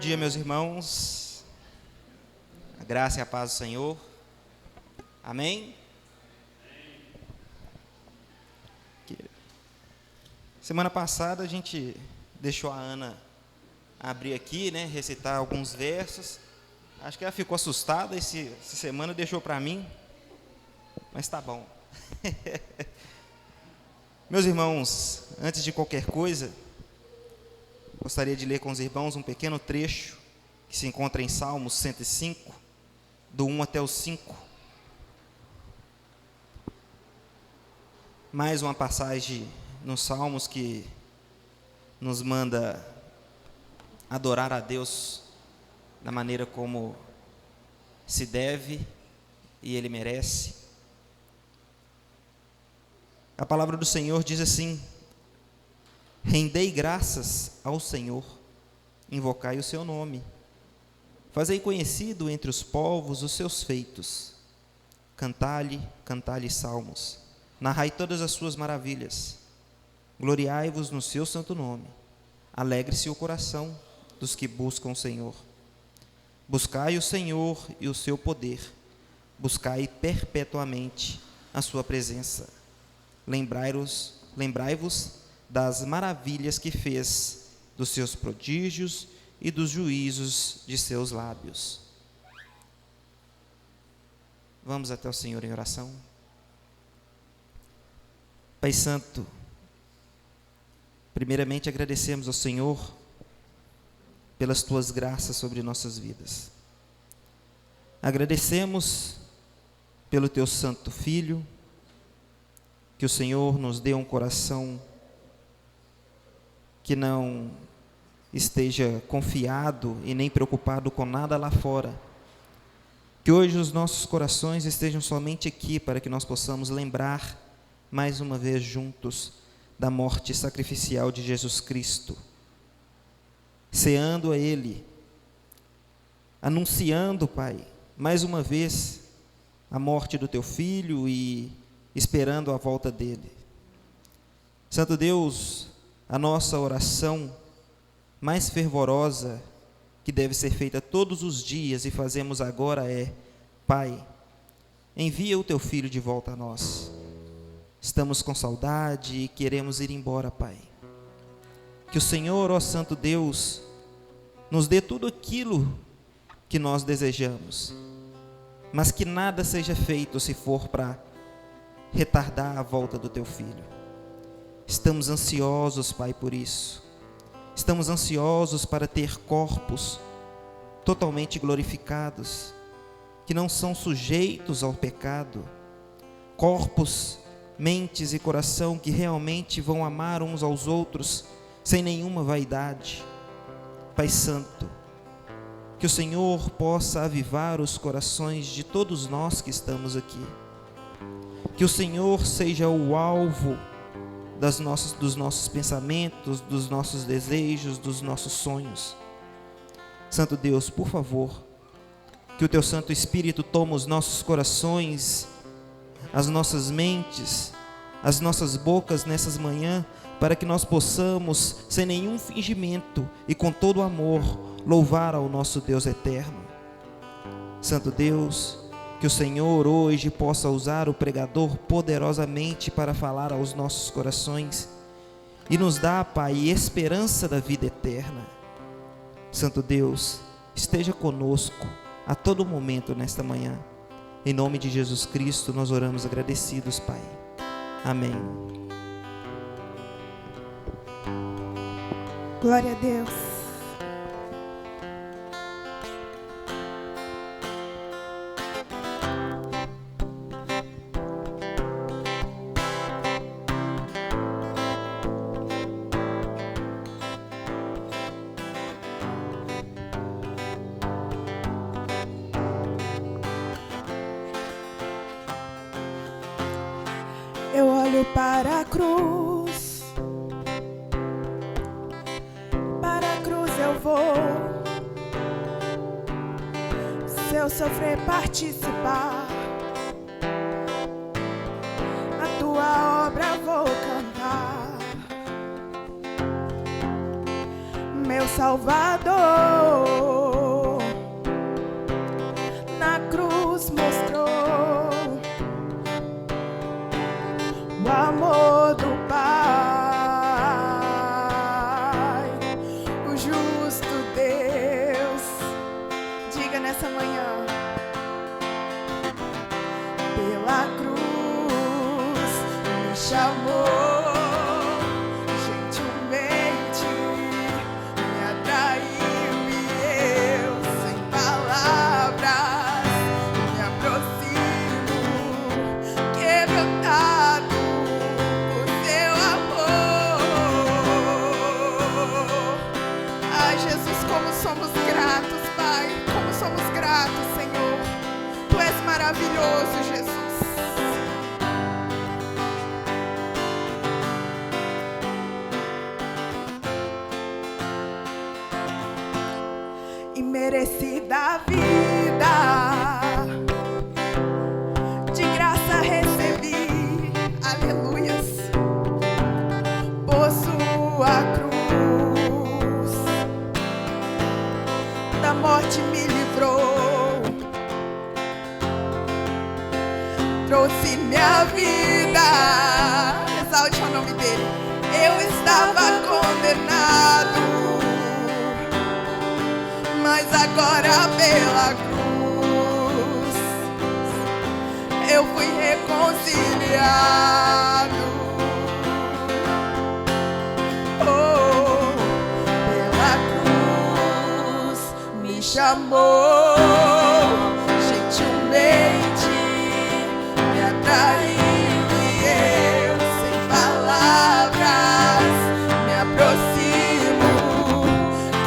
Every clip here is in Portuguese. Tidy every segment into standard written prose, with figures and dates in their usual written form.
dia, meus irmãos. A graça e a paz do Senhor. Amém? Semana passada a gente deixou a Ana abrir aqui, né, recitar alguns versos. Acho que ela ficou assustada, essa semana deixou para mim, mas tá bom. Meus irmãos, antes de qualquer coisa, gostaria de ler com os irmãos um pequeno trecho que se encontra em Salmos 105, do 1 até o 5. Mais uma passagem nos Salmos que nos manda adorar a Deus da maneira como se deve e Ele merece. A palavra do Senhor diz assim: rendei graças ao Senhor, invocai o seu nome, fazei conhecido entre os povos os seus feitos, cantai-lhe salmos, narrai todas as suas maravilhas, gloriai-vos no seu santo nome, alegre-se o coração dos que buscam o Senhor. Buscai o Senhor e o seu poder, buscai perpetuamente a sua presença. Lembrai-vos das maravilhas que fez, dos seus prodígios e dos juízos de seus lábios. Vamos até o Senhor em oração. Pai Santo, primeiramente agradecemos ao Senhor pelas tuas graças sobre nossas vidas. Agradecemos pelo teu santo Filho, que o Senhor nos dê um coração que não esteja confiado e nem preocupado com nada lá fora. Que hoje os nossos corações estejam somente aqui para que nós possamos lembrar mais uma vez juntos da morte sacrificial de Jesus Cristo, ceando a Ele, anunciando, Pai, mais uma vez a morte do Teu Filho e esperando a volta dEle. Santo Deus, a nossa oração mais fervorosa, que deve ser feita todos os dias e fazemos agora é: Pai, envia o Teu Filho de volta a nós. Estamos com saudade e queremos ir embora, Pai. Que o Senhor, ó Santo Deus, nos dê tudo aquilo que nós desejamos, mas que nada seja feito se for para retardar a volta do Teu Filho. Estamos ansiosos, Pai, por isso. Estamos ansiosos para ter corpos totalmente glorificados, que não são sujeitos ao pecado, corpos, mentes e coração que realmente vão amar uns aos outros sem nenhuma vaidade. Pai Santo, que o Senhor possa avivar os corações de todos nós que estamos aqui, que o Senhor seja o alvo dos nossos pensamentos, dos nossos desejos, dos nossos sonhos. Santo Deus, por favor, que o Teu Santo Espírito tome os nossos corações, as nossas mentes, as nossas bocas nessas manhãs, para que nós possamos, sem nenhum fingimento e com todo amor, louvar ao nosso Deus eterno. Santo Deus, que o Senhor hoje possa usar o pregador poderosamente para falar aos nossos corações e nos dar, Pai, esperança da vida eterna. Santo Deus, esteja conosco a todo momento nesta manhã. Em nome de Jesus Cristo nós oramos agradecidos, Pai. Amém. Glória a Deus. Eu olho para a cruz, eu vou. Se eu sofrer, participar, a tua obra vou cantar. Meu Salvador, chamou gentilmente, me atraiu e eu, sem palavras, me aproximo, quebrantado por teu amor. Ai, Jesus, como somos gratos, Pai, como somos gratos, Senhor. Tu és maravilhoso, Jesus. Imerecida vida, de graça recebi, aleluias, por sua cruz, da morte me livrou, trouxe minha vida, exalte o nome dele. Eu estava condenado, mas agora pela cruz eu fui reconciliado. Oh, pela cruz me chamou gentilmente, me atraiu e eu, sem palavras, me aproximo,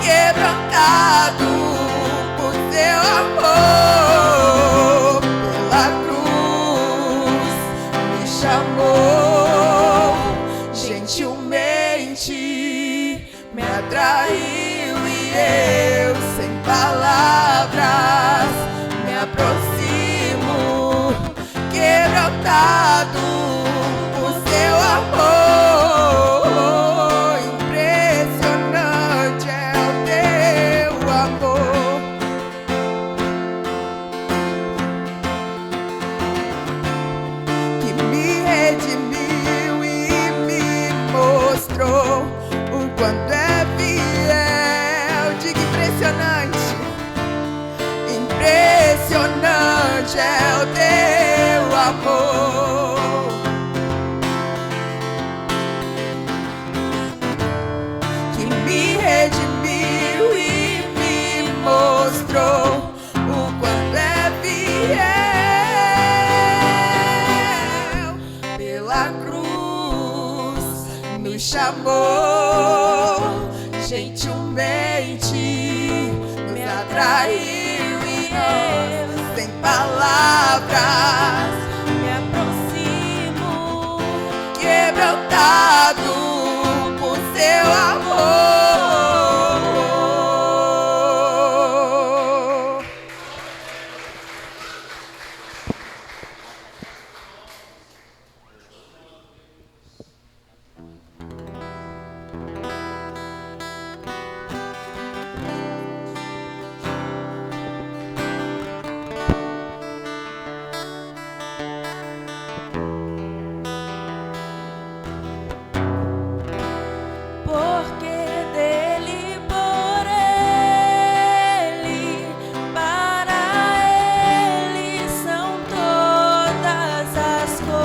quebrantado por teu amor. Pela cruz me chamou gentilmente, me atraiu e eu, sem palavras, me aproximo, quebrantado por teu amor. Impressionante é o teu amor, que me redimiu e me mostrou o quanto é fiel. Diga impressionante, impressionante é o teu amor, que me redimiu e me mostrou o quanto é fiel. Pela cruz nos chamou gentilmente, me atraiu e eu, sem palavras, me aproximo, quebrantado por seu amor. Para ele são todas as coisas.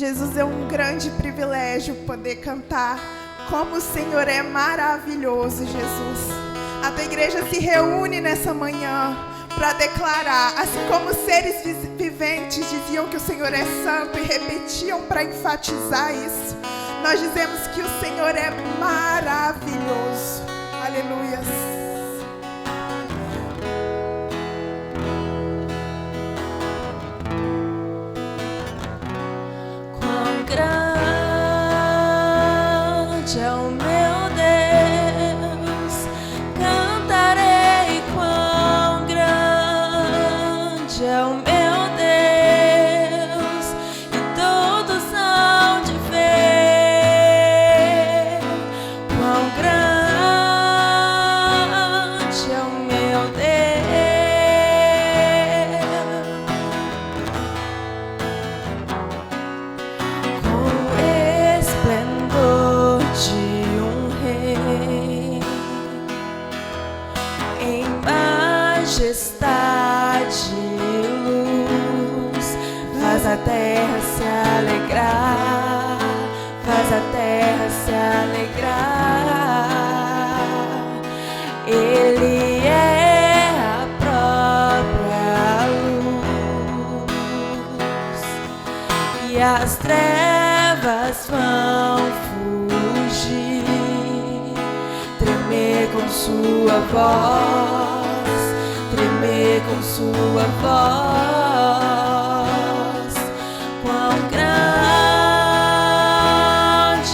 Jesus, é um grande privilégio poder cantar como o Senhor é maravilhoso, Jesus. A tua igreja se reúne nessa manhã para declarar, assim como os seres viventes diziam que o Senhor é santo e repetiam para enfatizar isso, nós dizemos que o Senhor é maravilhoso. Aleluia. Quão grande é o meu Deus, cantarei. Quão grande é o meu Deus, e todos hão de ver. Quão grande é o meu Deus, com o esplendor de um rei, em majestade e luz, faz a terra se alegrar, faz a terra se alegrar. Ele é a própria luz, e as trevas vão fugir, tremer com sua voz, tremer com sua voz. Quão grande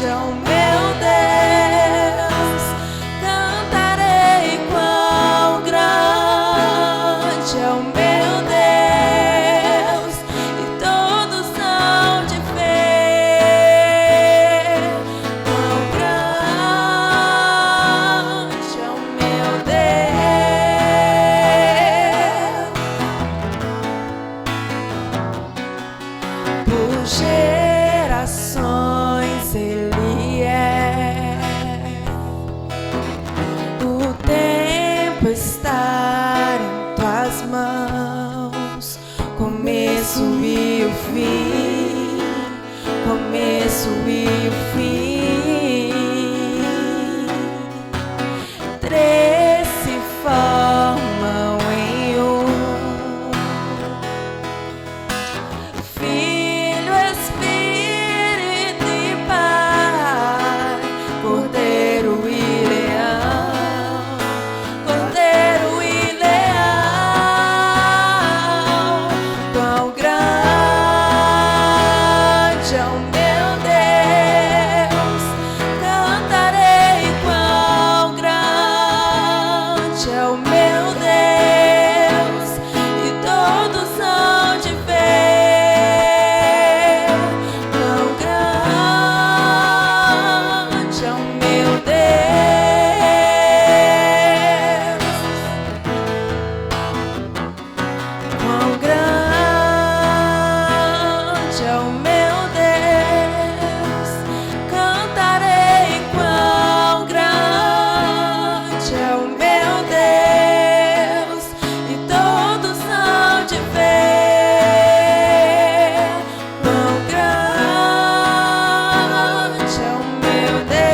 é o meu Deus, cantarei. Quão grande é o meu Deus, e todos hão de ver. Quão grande é o meu Deus, por gerações Ele é. O tempo está em tuas mãos, começo e o fim, começo e o fim. Três se formam em um: Filho, Espírito e Pai, Cordeiro e Leão, Cordeiro e Leão. Quão grande é o meu Deus, cantarei. Quão grande é o meu Deus, e todos hão de ver. Quão grande é o meu Deus, quão grande é o meu Deus, cantarei. Quão grande é o meu Deus, e todos hão de ver. Quão grande é o meu Deus,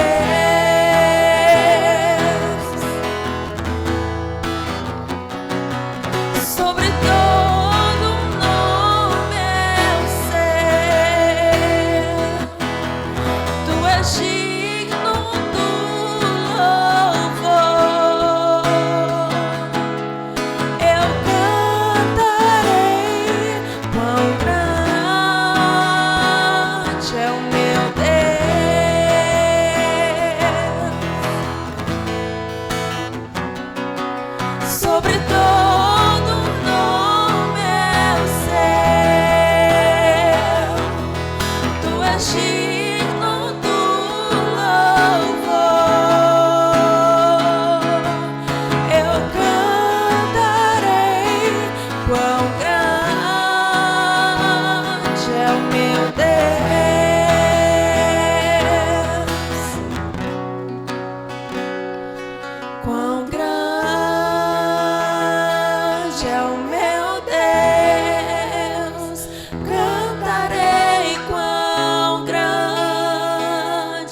sobre todo nome eu sei, tu és digno do louvor. Eu cantarei. Quão grande é o meu Deus, sobre todo nome eu sei, tu és digno do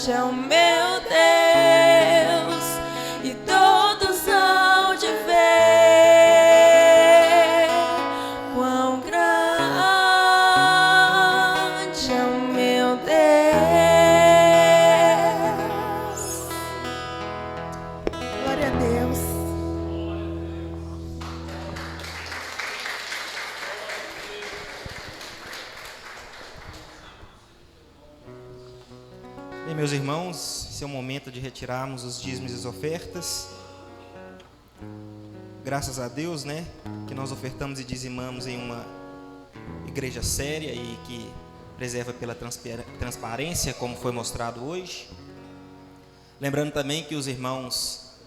é o meu Deus, e todos hão de ver quão grande é o meu Deus. Glória a Deus. Bem, meus irmãos, esse é o momento de retirarmos os dízimos e as ofertas. Graças a Deus, né, que nós ofertamos e dizimamos em uma igreja séria e que preserva pela transparência, como foi mostrado hoje. Lembrando também que os irmãos,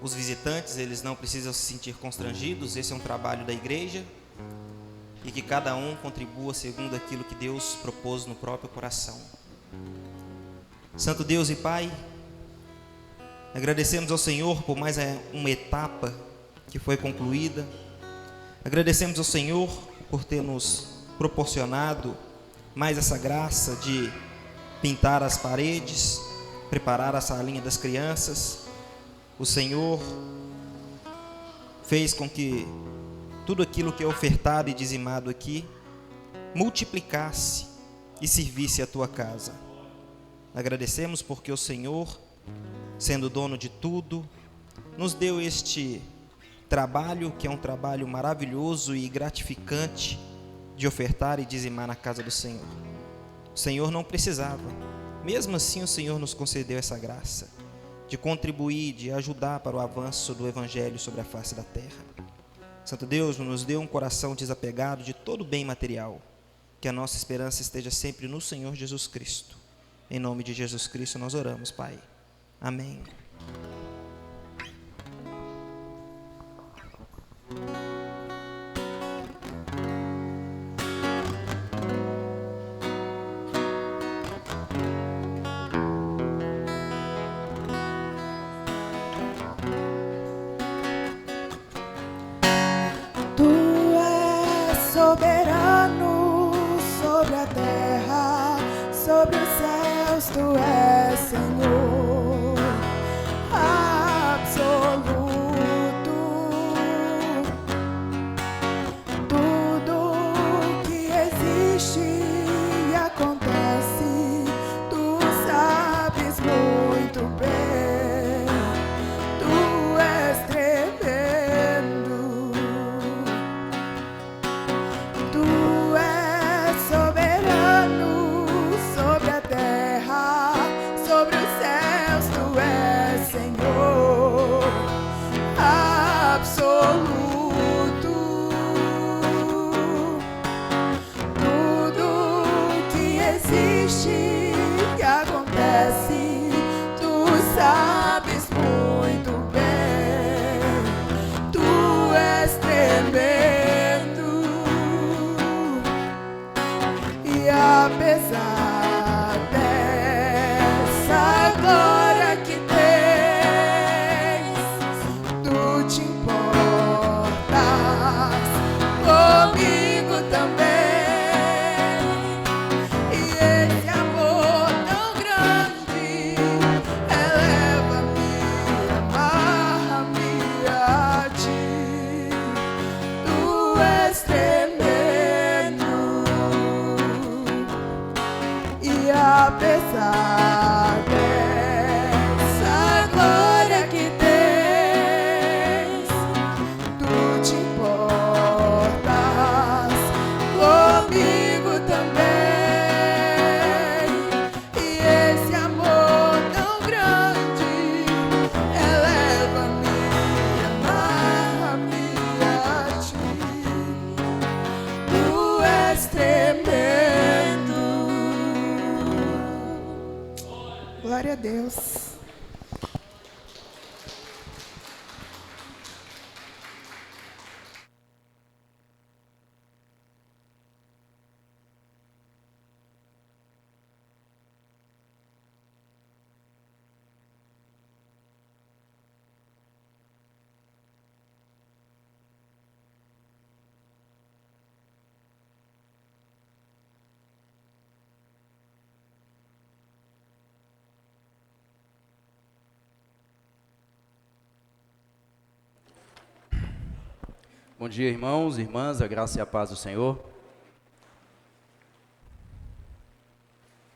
os visitantes, eles não precisam se sentir constrangidos, esse é um trabalho da igreja, e que cada um contribua segundo aquilo que Deus propôs no próprio coração. Santo Deus e Pai, agradecemos ao Senhor por mais uma etapa que foi concluída. Agradecemos ao Senhor por ter nos proporcionado mais essa graça de pintar as paredes, preparar a salinha das crianças. O Senhor fez com que tudo aquilo que é ofertado e dizimado aqui multiplicasse e servisse a tua casa. Agradecemos porque o Senhor, sendo dono de tudo, nos deu este trabalho, que é um trabalho maravilhoso e gratificante, de ofertar e dizimar na casa do Senhor. O Senhor não precisava, mesmo assim o Senhor nos concedeu essa graça, de contribuir, de ajudar para o avanço do Evangelho sobre a face da terra. Santo Deus, nos deu um coração desapegado de todo bem material, que a nossa esperança esteja sempre no Senhor Jesus Cristo. Em nome de Jesus Cristo nós oramos, Pai. Amém. Tu és soberano sobre a terra, sobre os céus. Tu és Senhor absoluto. Tudo que existe e acontece, tu sabes muito bem. Tu és tremendo. Tu és soberano sobre a terra, sobre os céus. Tu és Senhor absoluto. Tudo que existe e acontece, tu sabes muito bem. Tu és tremendo. E apesar dessa glória que tens, tu te importas comigo também. E esse amor tão grande eleva-me, amarra-me a ti. Tu és tremendo. E apesar dessa glória que tens, tu te importas comigo também. E esse amor tão grande eleva-me, amarra-me a ti. Tu és tremendo. Glória a Deus. Bom dia, irmãos e irmãs, a graça e a paz do Senhor.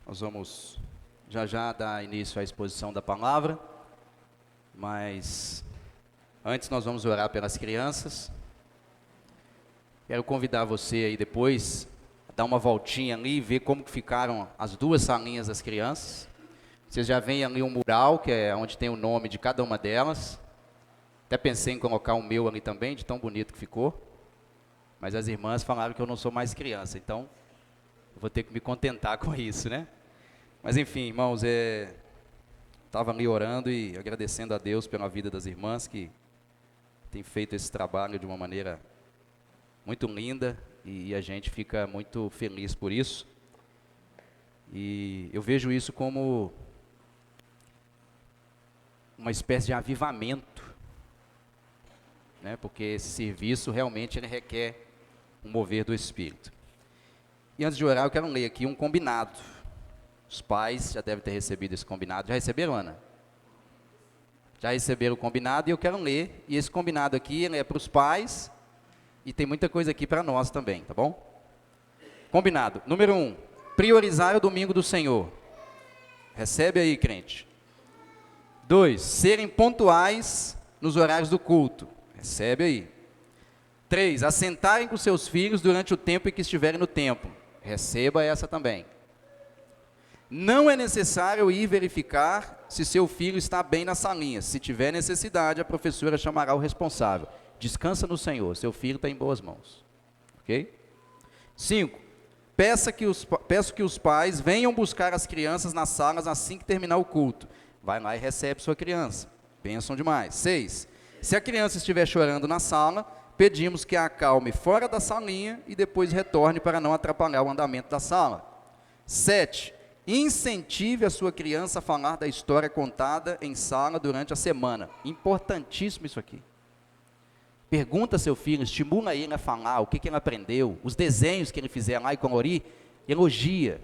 Nós vamos já dar início à exposição da palavra, mas antes nós vamos orar pelas crianças. Quero convidar você aí depois a dar uma voltinha ali e ver como que ficaram as duas salinhas das crianças. Vocês já veem ali um mural, que é onde tem o nome de cada uma delas. Até pensei em colocar o meu ali também, de tão bonito que ficou. Mas as irmãs falaram que eu não sou mais criança, então eu vou ter que me contentar com isso, né? Mas enfim, irmãos, estava ali orando e agradecendo a Deus pela vida das irmãs que tem feito esse trabalho de uma maneira muito linda e a gente fica muito feliz por isso. E eu vejo isso como uma espécie de avivamento, né? Porque esse serviço realmente ele requer um mover do Espírito. E antes de orar, eu quero ler aqui um combinado. Os pais já devem ter recebido esse combinado. Já receberam, Ana? Já receberam o combinado e eu quero ler. E esse combinado aqui ele é para os pais e tem muita coisa aqui para nós também, tá bom? Combinado. Número 1, priorizar o domingo do Senhor. Recebe aí, crente. 2, serem pontuais nos horários do culto. Recebe aí. 3, assentarem com seus filhos durante o tempo em que estiverem no templo. Receba essa também. Não é necessário ir verificar se seu filho está bem na salinha. Se tiver necessidade, a professora chamará o responsável. Descansa no Senhor, seu filho está em boas mãos. Ok? 5, peço que os pais venham buscar as crianças nas salas assim que terminar o culto. Vai lá e recebe sua criança. Bênção demais. 6, se a criança estiver chorando na sala, pedimos que a acalme fora da salinha e depois retorne para não atrapalhar o andamento da sala. 7, incentive a sua criança a falar da história contada em sala durante a semana. Importantíssimo isso aqui. Pergunta ao seu filho, estimula ele a falar o que ele aprendeu, os desenhos que ele fizer lá e colorir, elogia,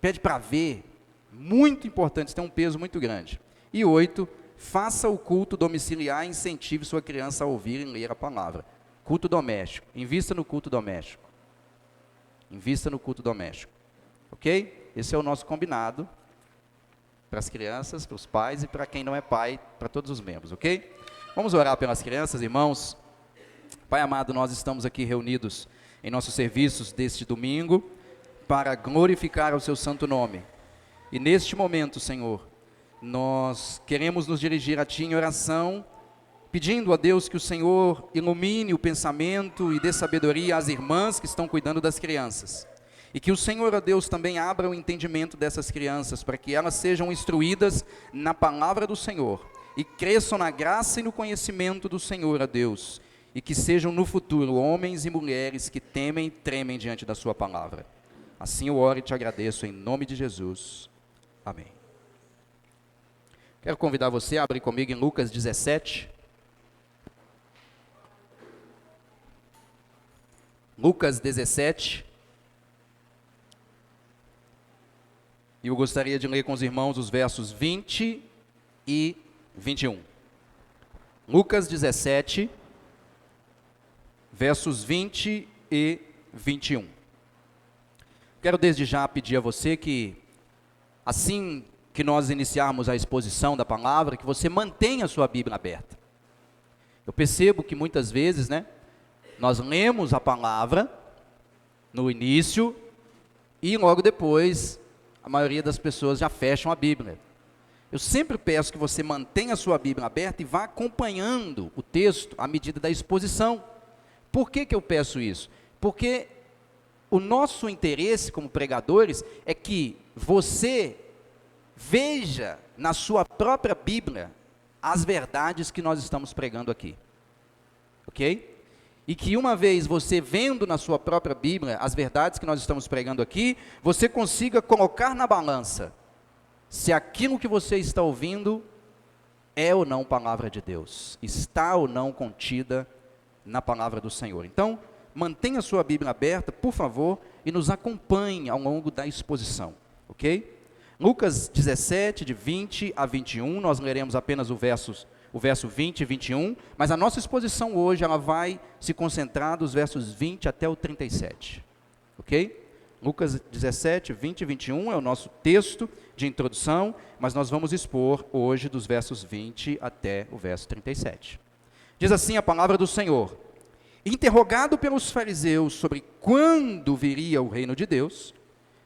pede para ver. Muito importante, isso tem um peso muito grande. E 8, faça o culto domiciliar e incentive sua criança a ouvir e ler a palavra. Culto doméstico, invista no culto doméstico. Invista no culto doméstico. Ok? Esse é o nosso combinado para as crianças, para os pais e para quem não é pai, para todos os membros, ok? Vamos orar pelas crianças, irmãos. Pai amado, nós estamos aqui reunidos em nossos serviços deste domingo para glorificar o seu santo nome. E neste momento, Senhor, nós queremos nos dirigir a Ti em oração, pedindo a Deus que o Senhor ilumine o pensamento e dê sabedoria às irmãs que estão cuidando das crianças. E que o Senhor, ó Deus, também abra o entendimento dessas crianças, para que elas sejam instruídas na palavra do Senhor, e cresçam na graça e no conhecimento do Senhor, ó Deus, e que sejam no futuro homens e mulheres que temem e tremem diante da sua palavra. Assim eu oro e te agradeço em nome de Jesus. Amém. Quero convidar você a abrir comigo em Lucas 17. Lucas 17. E eu gostaria de ler com os irmãos os versos 20 e 21. Lucas 17, versos 20 e 21. Quero desde já pedir a você que, assim que nós iniciarmos a exposição da palavra, que você mantenha a sua Bíblia aberta. Eu percebo que muitas vezes, nós lemos a palavra no início e logo depois a maioria das pessoas já fecham a Bíblia. Eu sempre peço que você mantenha a sua Bíblia aberta e vá acompanhando o texto à medida da exposição. Por que eu peço isso? Porque o nosso interesse como pregadores é que você veja na sua própria Bíblia as verdades que nós estamos pregando aqui. Ok? E que uma vez você vendo na sua própria Bíblia as verdades que nós estamos pregando aqui, você consiga colocar na balança se aquilo que você está ouvindo é ou não palavra de Deus, está ou não contida na palavra do Senhor. Então, mantenha a sua Bíblia aberta, por favor, e nos acompanhe ao longo da exposição, ok? Lucas 17, de 20 a 21, nós leremos apenas o verso 20 e 21, mas a nossa exposição hoje ela vai se concentrar dos versos 20 até o 37, ok? Lucas 17, 20 e 21 é o nosso texto de introdução, mas nós vamos expor hoje dos versos 20 até o verso 37. Diz assim a palavra do Senhor: interrogado pelos fariseus sobre quando viria o reino de Deus,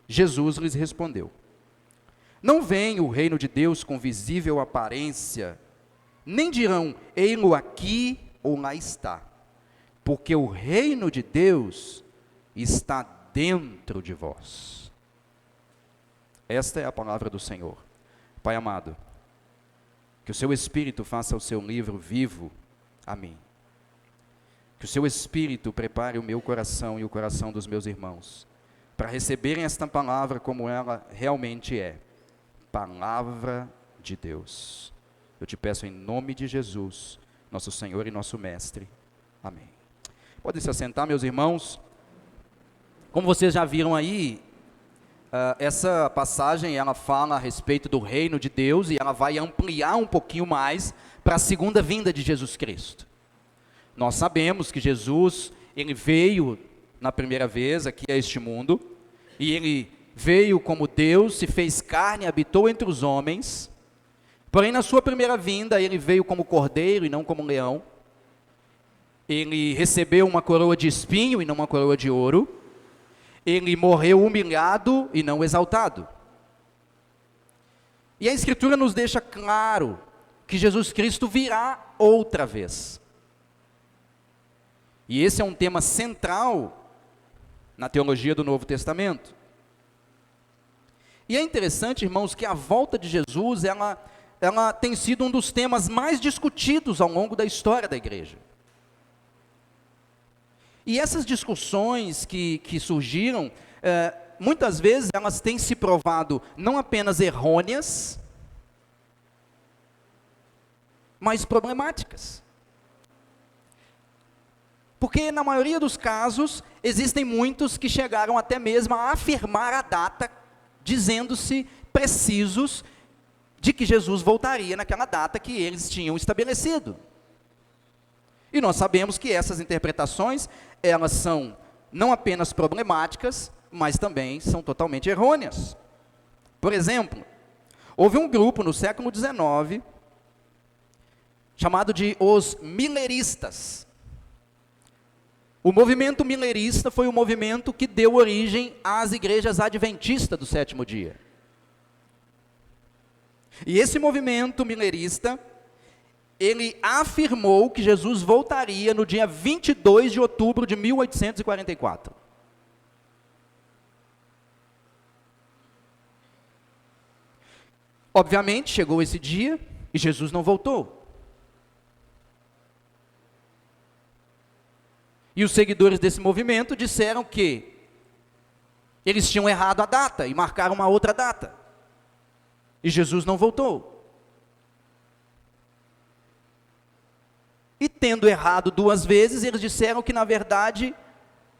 Jesus lhes respondeu: não vem o reino de Deus com visível aparência, nem dirão, ei-lo aqui ou lá está, porque o reino de Deus está dentro de vós. Esta é a palavra do Senhor. Pai amado, que o seu Espírito faça o seu livro vivo a mim. Que o seu Espírito prepare o meu coração e o coração dos meus irmãos, para receberem esta palavra como ela realmente é, palavra de Deus. Eu te peço em nome de Jesus, nosso Senhor e nosso Mestre. Amém. Podem se assentar, meus irmãos. Como vocês já viram aí, essa passagem ela fala a respeito do reino de Deus e ela vai ampliar um pouquinho mais para a segunda vinda de Jesus Cristo. Nós sabemos que Jesus, ele veio na primeira vez aqui a este mundo, e ele veio como Deus, se fez carne, habitou entre os homens, porém na sua primeira vinda ele veio como cordeiro e não como leão, ele recebeu uma coroa de espinho e não uma coroa de ouro, ele morreu humilhado e não exaltado. E a Escritura nos deixa claro que Jesus Cristo virá outra vez. E esse é um tema central na teologia do Novo Testamento. E é interessante, irmãos, que a volta de Jesus, ela tem sido um dos temas mais discutidos ao longo da história da igreja. E essas discussões que surgiram, muitas vezes elas têm se provado não apenas errôneas, mas problemáticas. Porque na maioria dos casos, existem muitos que chegaram até mesmo a afirmar a data, dizendo-se precisos de que Jesus voltaria naquela data que eles tinham estabelecido. E nós sabemos que essas interpretações, elas são não apenas problemáticas, mas também são totalmente errôneas. Por exemplo, houve um grupo no século XIX, chamado de os mileristas. O movimento milerista foi o movimento que deu origem às igrejas adventistas do sétimo dia. E esse movimento milerista, ele afirmou que Jesus voltaria no dia 22 de outubro de 1844. Obviamente, chegou esse dia e Jesus não voltou. E os seguidores desse movimento disseram que eles tinham errado a data e marcaram uma outra data. E Jesus não voltou. E tendo errado duas vezes, eles disseram que na verdade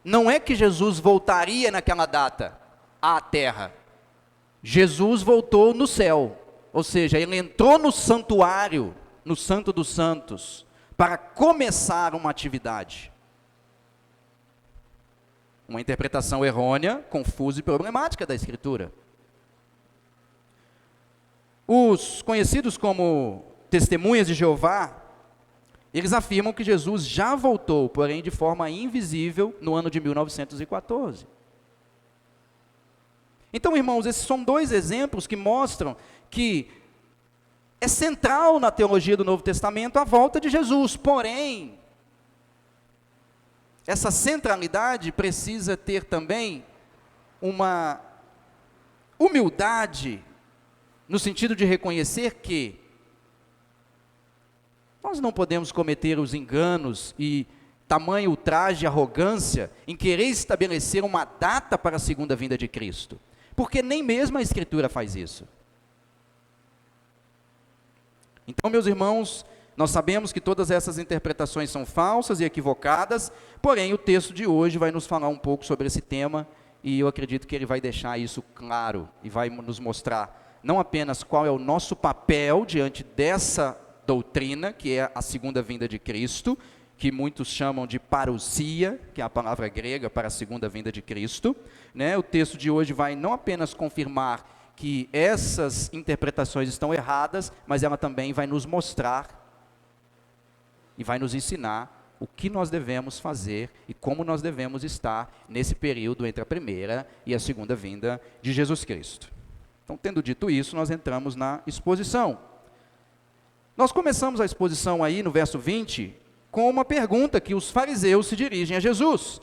não é que Jesus voltaria naquela data à terra. Jesus voltou no céu. Ou seja, ele entrou no santuário, no Santo dos Santos, para começar uma atividade. Uma interpretação errônea, confusa e problemática da Escritura. Os conhecidos como testemunhas de Jeová, eles afirmam que Jesus já voltou, porém de forma invisível, no ano de 1914. Então, irmãos, esses são dois exemplos que mostram que é central na teologia do Novo Testamento a volta de Jesus, porém, essa centralidade precisa ter também uma humildade, no sentido de reconhecer que nós não podemos cometer os enganos e tamanho ultraje e arrogância em querer estabelecer uma data para a segunda vinda de Cristo, porque nem mesmo a Escritura faz isso. Então, meus irmãos, nós sabemos que todas essas interpretações são falsas e equivocadas, porém o texto de hoje vai nos falar um pouco sobre esse tema, e eu acredito que ele vai deixar isso claro, e vai nos mostrar não apenas qual é o nosso papel diante dessa doutrina, que é a segunda vinda de Cristo, que muitos chamam de parousia, que é a palavra grega para a segunda vinda de Cristo, né? O texto de hoje vai não apenas confirmar que essas interpretações estão erradas, mas ela também vai nos mostrar e vai nos ensinar o que nós devemos fazer e como nós devemos estar nesse período entre a primeira e a segunda vinda de Jesus Cristo. Então, tendo dito isso, nós entramos na exposição. Nós começamos a exposição aí no verso 20, com uma pergunta que os fariseus se dirigem a Jesus.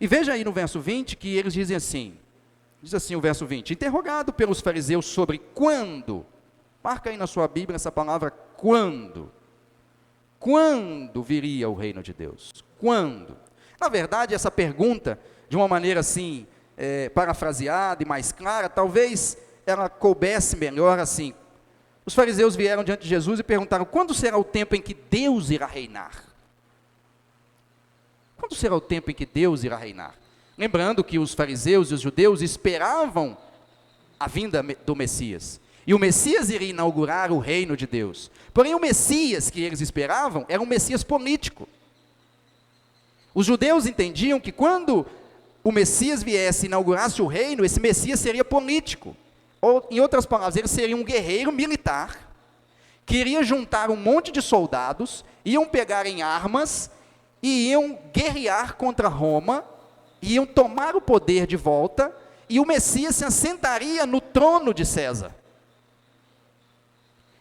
E veja aí no verso 20 que eles dizem assim, diz assim o verso 20, interrogado pelos fariseus sobre quando, marca aí na sua Bíblia essa palavra quando viria o reino de Deus? Quando? Na verdade, essa pergunta, de uma maneira assim, parafraseada e mais clara, talvez ela coubesse melhor assim. Os fariseus vieram diante de Jesus e perguntaram, quando será o tempo em que Deus irá reinar? Quando será o tempo em que Deus irá reinar? Lembrando que os fariseus e os judeus esperavam a vinda do Messias. E o Messias iria inaugurar o reino de Deus. Porém, o Messias que eles esperavam era um Messias político. Os judeus entendiam que quando o Messias viesse e inaugurasse o reino, esse Messias seria político. Ou, em outras palavras, ele seria um guerreiro militar, que iria juntar um monte de soldados, iam pegar em armas, e iam guerrear contra Roma, iam tomar o poder de volta, e o Messias se assentaria no trono de César.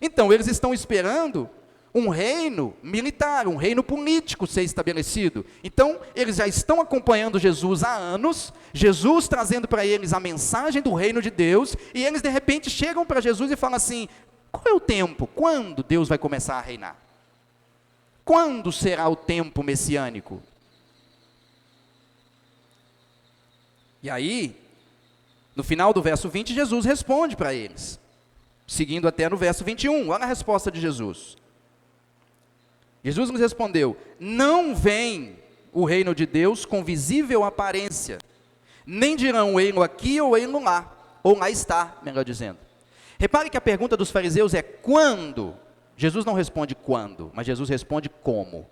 Então, eles estão esperando um reino militar, um reino político ser estabelecido. Então, eles já estão acompanhando Jesus há anos, Jesus trazendo para eles a mensagem do reino de Deus, e eles de repente chegam para Jesus e falam assim, qual é o tempo? Quando Deus vai começar a reinar? Quando será o tempo messiânico? E aí, no final do verso 20, Jesus responde para eles, seguindo até no verso 21, olha a resposta de Jesus. Jesus nos respondeu, não vem o reino de Deus com visível aparência, nem dirão ele aqui ou ele lá, ou lá está, melhor dizendo. Repare que a pergunta dos fariseus é quando? Jesus não responde quando, mas Jesus responde como.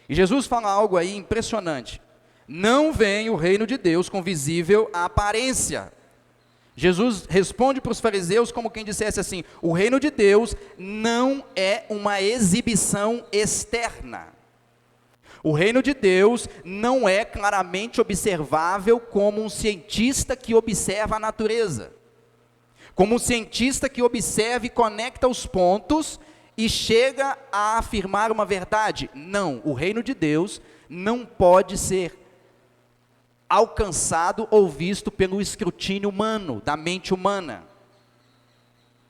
E Jesus fala algo aí impressionante, não vem o reino de Deus com visível aparência. Jesus responde para os fariseus como quem dissesse assim, o reino de Deus não é uma exibição externa. O reino de Deus não é claramente observável como um cientista que observa a natureza. Como um cientista que observa e conecta os pontos e chega a afirmar uma verdade. Não, o reino de Deus não pode ser alcançado ou visto pelo escrutínio humano, da mente humana.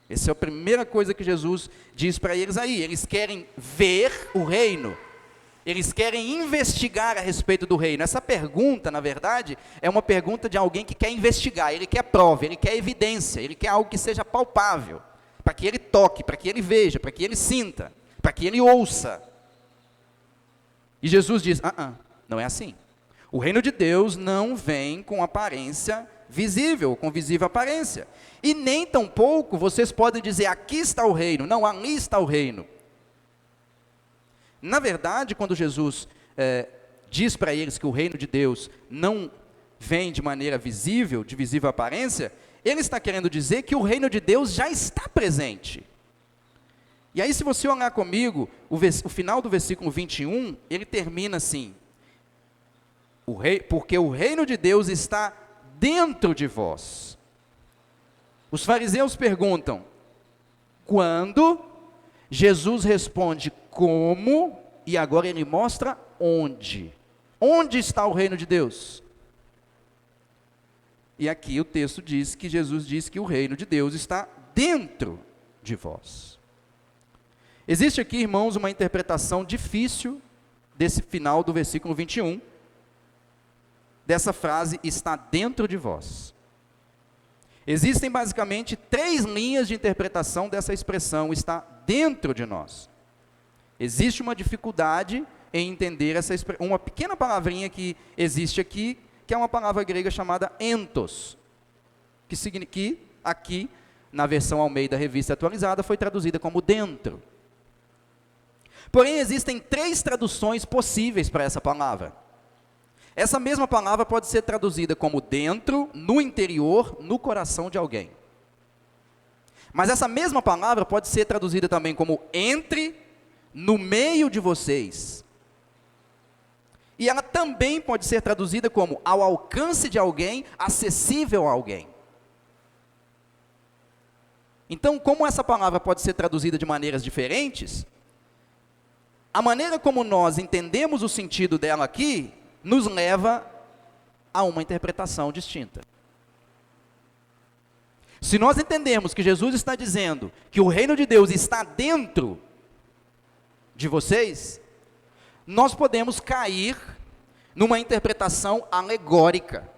Essa é a primeira coisa que Jesus diz para eles aí. Eles querem ver o reino. Eles querem investigar a respeito do reino. Essa pergunta, na verdade, é uma pergunta de alguém que quer investigar. Ele quer prova, ele quer evidência, ele quer algo que seja palpável. Para que ele toque, para que ele veja, para que ele sinta, para que ele ouça. E Jesus diz, não é assim. O reino de Deus não vem com aparência visível, com visível aparência. E nem tampouco vocês podem dizer, aqui está o reino. Não, ali está o reino. Na verdade, quando Jesus diz para eles que o reino de Deus não vem de maneira visível, de visível aparência, ele está querendo dizer que o reino de Deus já está presente. E aí, se você olhar comigo, o final do versículo 21, ele termina assim, porque o reino de Deus está dentro de vós. Os fariseus perguntam, quando? Jesus responde, como? E agora ele mostra onde. Onde está o reino de Deus? E aqui o texto diz que Jesus diz que o reino de Deus está dentro de vós. Existe aqui, irmãos, uma interpretação difícil desse final do versículo 21, dessa frase, está dentro de vós. Existem basicamente 3 linhas de interpretação dessa expressão, está dentro de nós. Existe uma dificuldade em entender uma pequena palavrinha que existe aqui, que é uma palavra grega chamada entos, que aqui na versão Almeida Revista Atualizada, foi traduzida como dentro. Porém, existem 3 traduções possíveis para essa palavra. Essa mesma palavra pode ser traduzida como dentro, no interior, no coração de alguém. Mas essa mesma palavra pode ser traduzida também como entre, no meio de vocês. E ela também pode ser traduzida como ao alcance de alguém, acessível a alguém. Então, como essa palavra pode ser traduzida de maneiras diferentes, a maneira como nós entendemos o sentido dela aqui, nos leva a uma interpretação distinta. Se nós entendemos que Jesus está dizendo que o reino de Deus está dentro de vocês, nós podemos cair numa interpretação alegórica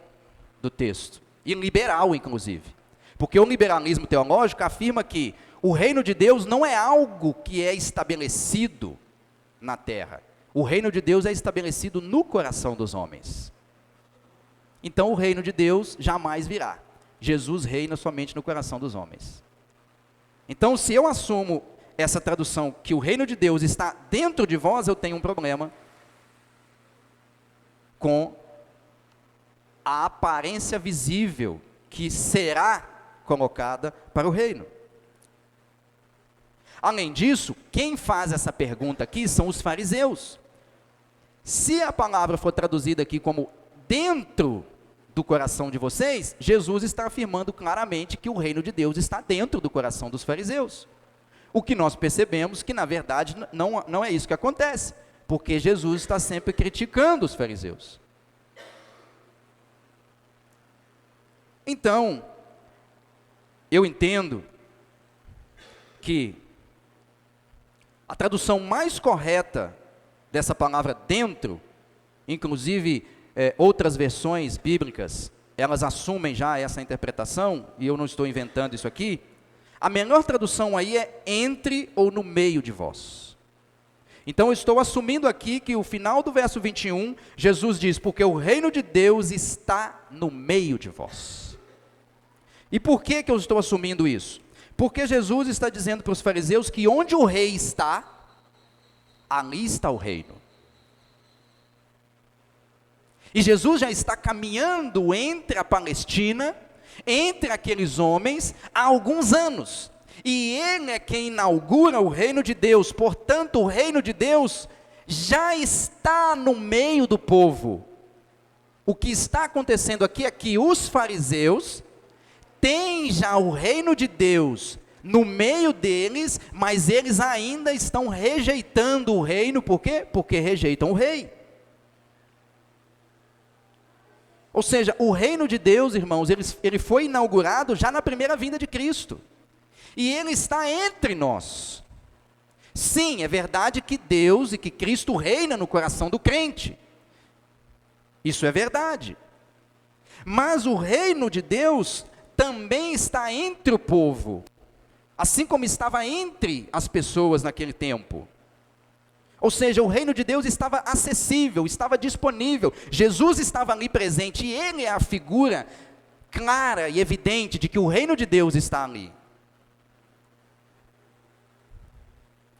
do texto, e liberal inclusive, porque o liberalismo teológico afirma que o reino de Deus não é algo que é estabelecido na terra. O reino de Deus é estabelecido no coração dos homens. Então o reino de Deus jamais virá. Jesus reina somente no coração dos homens. Então, se eu assumo essa tradução que o reino de Deus está dentro de vós, eu tenho um problema com a aparência visível que será colocada para o reino. Além disso, quem faz essa pergunta aqui são os fariseus. Se a palavra for traduzida aqui como dentro do coração de vocês, Jesus está afirmando claramente que o reino de Deus está dentro do coração dos fariseus. O que nós percebemos que, na verdade, não é isso que acontece, porque Jesus está sempre criticando os fariseus. Então, eu entendo que a tradução mais correta dessa palavra dentro, inclusive outras versões bíblicas, elas assumem já essa interpretação, e eu não estou inventando isso aqui, a melhor tradução aí é entre ou no meio de vós. Então eu estou assumindo aqui que o final do verso 21, Jesus diz, porque o reino de Deus está no meio de vós. E por que eu estou assumindo isso? Porque Jesus está dizendo para os fariseus que onde o rei está, ali está o reino. E Jesus já está caminhando entre a Palestina, entre aqueles homens, há alguns anos. E Ele é quem inaugura o reino de Deus. Portanto, o reino de Deus já está no meio do povo. O que está acontecendo aqui é que os fariseus têm já o reino de Deus no meio deles, mas eles ainda estão rejeitando o reino. Por quê? Porque rejeitam o rei. Ou seja, o reino de Deus, irmãos, ele foi inaugurado já na primeira vinda de Cristo. E ele está entre nós. Sim, é verdade que Deus e que Cristo reina no coração do crente. Isso é verdade. Mas o reino de Deus também está entre o povo, assim como estava entre as pessoas naquele tempo. Ou seja, o reino de Deus estava acessível, estava disponível, Jesus estava ali presente, e Ele é a figura clara e evidente de que o reino de Deus está ali.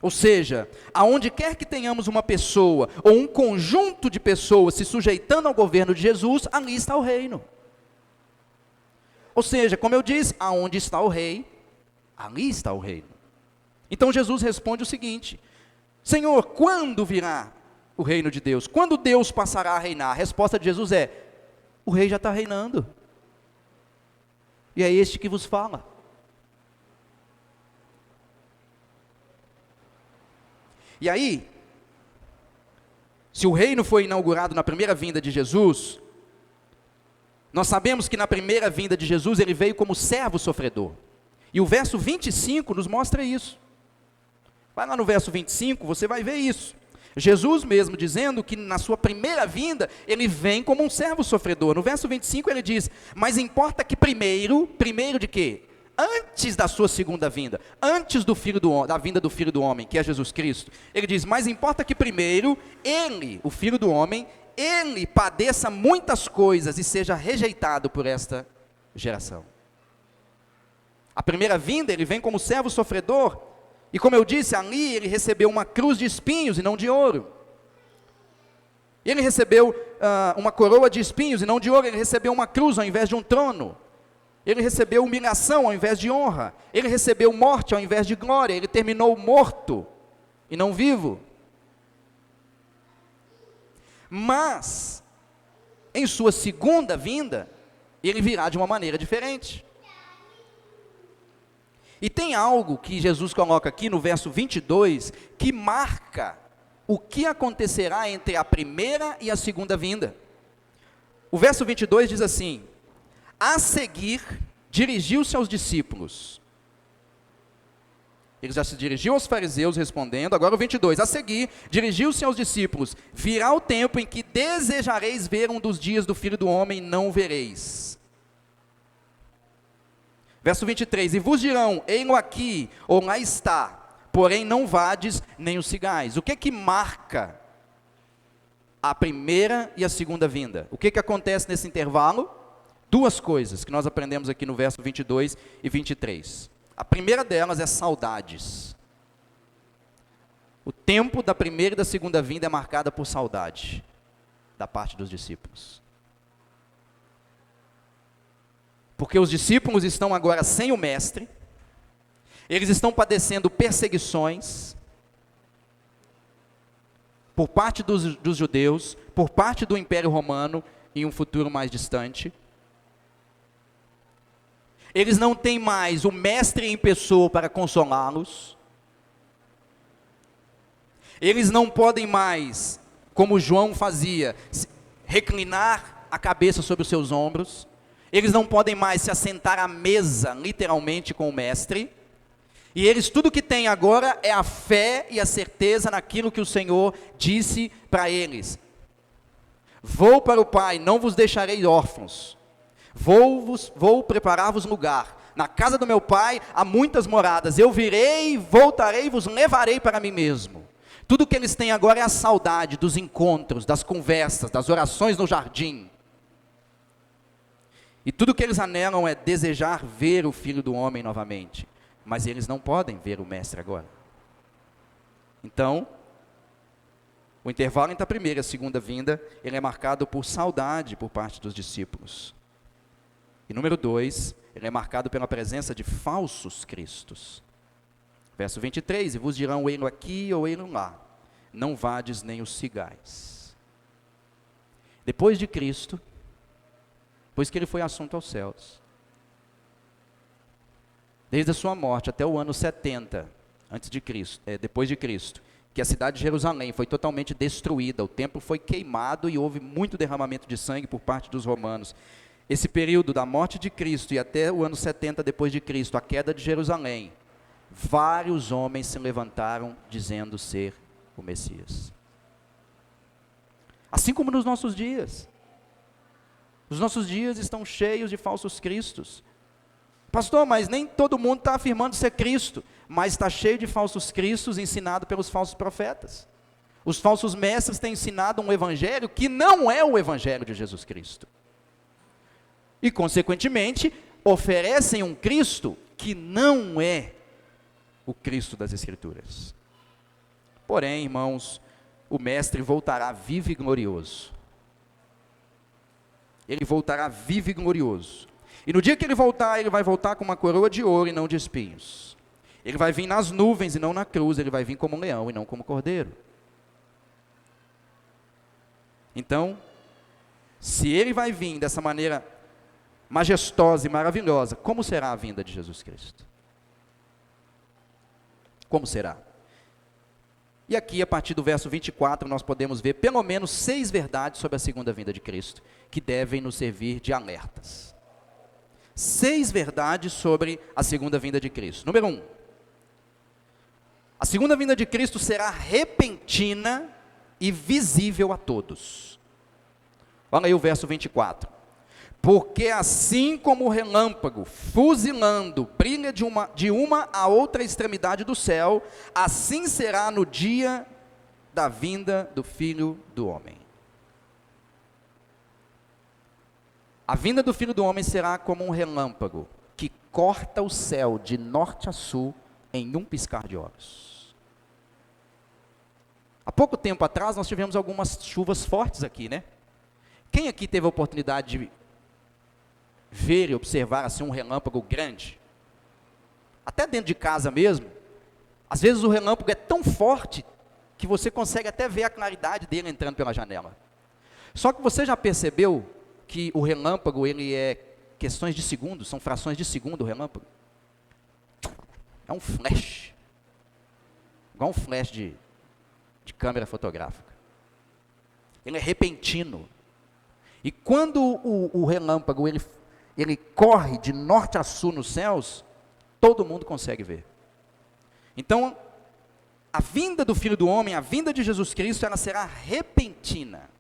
Ou seja, aonde quer que tenhamos uma pessoa, ou um conjunto de pessoas se sujeitando ao governo de Jesus, ali está o reino. Ou seja, como eu disse, aonde está o rei, ali está o reino. Então Jesus responde o seguinte: Senhor, quando virá o reino de Deus? Quando Deus passará a reinar? A resposta de Jesus é: o rei já está reinando. E é este que vos fala. E aí, se o reino foi inaugurado na primeira vinda de Jesus, nós sabemos que na primeira vinda de Jesus ele veio como servo sofredor. E o verso 25 nos mostra isso. Vai lá no verso 25, você vai ver isso. Jesus mesmo dizendo que na sua primeira vinda, ele vem como um servo sofredor. No verso 25 ele diz: mas importa que primeiro de quê? Antes da sua segunda vinda, antes da vinda do Filho do Homem, que é Jesus Cristo, ele diz, mas importa que primeiro, ele, o Filho do Homem, ele padeça muitas coisas e seja rejeitado por esta geração. A primeira vinda, ele vem como servo sofredor, e como eu disse, ali ele recebeu uma cruz de espinhos e não de ouro. Ele recebeu uma coroa de espinhos e não de ouro, ele recebeu uma cruz ao invés de um trono. Ele recebeu humilhação ao invés de honra. Ele recebeu morte ao invés de glória. Ele terminou morto e não vivo. Mas, em sua segunda vinda, ele virá de uma maneira diferente. E tem algo que Jesus coloca aqui no verso 22, que marca o que acontecerá entre a primeira e a segunda vinda. O verso 22 diz assim: a seguir, dirigiu-se aos discípulos. Ele já se dirigiu aos fariseus respondendo, agora o 22, a seguir, dirigiu-se aos discípulos, virá o tempo em que desejareis ver um dos dias do Filho do Homem, não vereis. Verso 23, e vos dirão, ei-lo aqui, ou lá está, porém não vades, nem os sigais. O que marca a primeira e a segunda vinda? O que acontece nesse intervalo? Duas coisas que nós aprendemos aqui no verso 22 e 23. A primeira delas é saudades. O tempo da primeira e da segunda vinda é marcada por saudade da parte dos discípulos. Porque os discípulos estão agora sem o mestre, eles estão padecendo perseguições por parte dos judeus, por parte do Império Romano, em um futuro mais distante. Eles não têm mais o mestre em pessoa para consolá-los. Eles não podem mais, como João fazia, reclinar a cabeça sobre os seus ombros. Eles não podem mais se assentar à mesa, literalmente, com o mestre. E eles, tudo que têm agora é a fé e a certeza naquilo que o Senhor disse para eles. Vou para o Pai, não vos deixarei órfãos. Vou preparar-vos lugar. Na casa do meu Pai há muitas moradas. Eu virei, voltarei e vos levarei para mim mesmo. Tudo que eles têm agora é a saudade dos encontros, das conversas, das orações no jardim. E tudo que eles anelam é desejar ver o Filho do Homem novamente. Mas eles não podem ver o Mestre agora. Então, o intervalo entre a primeira e a segunda vinda, ele é marcado por saudade por parte dos discípulos. E número 2, ele é marcado pela presença de falsos cristos. Verso 23, e vos dirão, ei-lo aqui ou ei-lo lá, não vades nem os sigais. Depois de Cristo, pois que ele foi assunto aos céus, desde a sua morte até o ano 70, depois de Cristo, que a cidade de Jerusalém foi totalmente destruída, o templo foi queimado e houve muito derramamento de sangue por parte dos romanos. Esse período da morte de Cristo e até o ano 70 depois de Cristo, a queda de Jerusalém, vários homens se levantaram dizendo ser o Messias. Assim como nos nossos dias. Os nossos dias estão cheios de falsos cristos. Pastor, mas nem todo mundo está afirmando ser Cristo, mas está cheio de falsos cristos ensinado pelos falsos profetas. Os falsos mestres têm ensinado um evangelho que não é o evangelho de Jesus Cristo. E, consequentemente, oferecem um Cristo que não é o Cristo das Escrituras. Porém, irmãos, o Mestre voltará vivo e glorioso. Ele voltará vivo e glorioso. E no dia que ele vai voltar com uma coroa de ouro e não de espinhos. Ele vai vir nas nuvens e não na cruz, ele vai vir como um leão e não como cordeiro. Então, se ele vai vir dessa maneira majestosa e maravilhosa, como será a vinda de Jesus Cristo? Como será? E aqui, a partir do verso 24, nós podemos ver pelo menos 6 verdades sobre a segunda vinda de Cristo, que devem nos servir de alertas. 6 verdades sobre a segunda vinda de Cristo. Número 1. A segunda vinda de Cristo será repentina e visível a todos. Olha aí o verso 24. Porque assim como o relâmpago, fuzilando, brilha de uma a outra extremidade do céu, assim será no dia da vinda do Filho do Homem. A vinda do Filho do Homem será como um relâmpago, que corta o céu de norte a sul em um piscar de olhos. Há pouco tempo atrás nós tivemos algumas chuvas fortes aqui, né? Quem aqui teve a oportunidade de ver e observar assim um relâmpago grande? Até dentro de casa mesmo, às vezes o relâmpago é tão forte que você consegue até ver a claridade dele entrando pela janela. Só que você já percebeu que o relâmpago, ele é questões de segundos, são frações de segundo o relâmpago? É um flash. Igual um flash de câmera fotográfica. Ele é repentino. E quando o relâmpago, ele corre de norte a sul nos céus, todo mundo consegue ver. Então, a vinda do Filho do Homem, a vinda de Jesus Cristo, ela será repentina.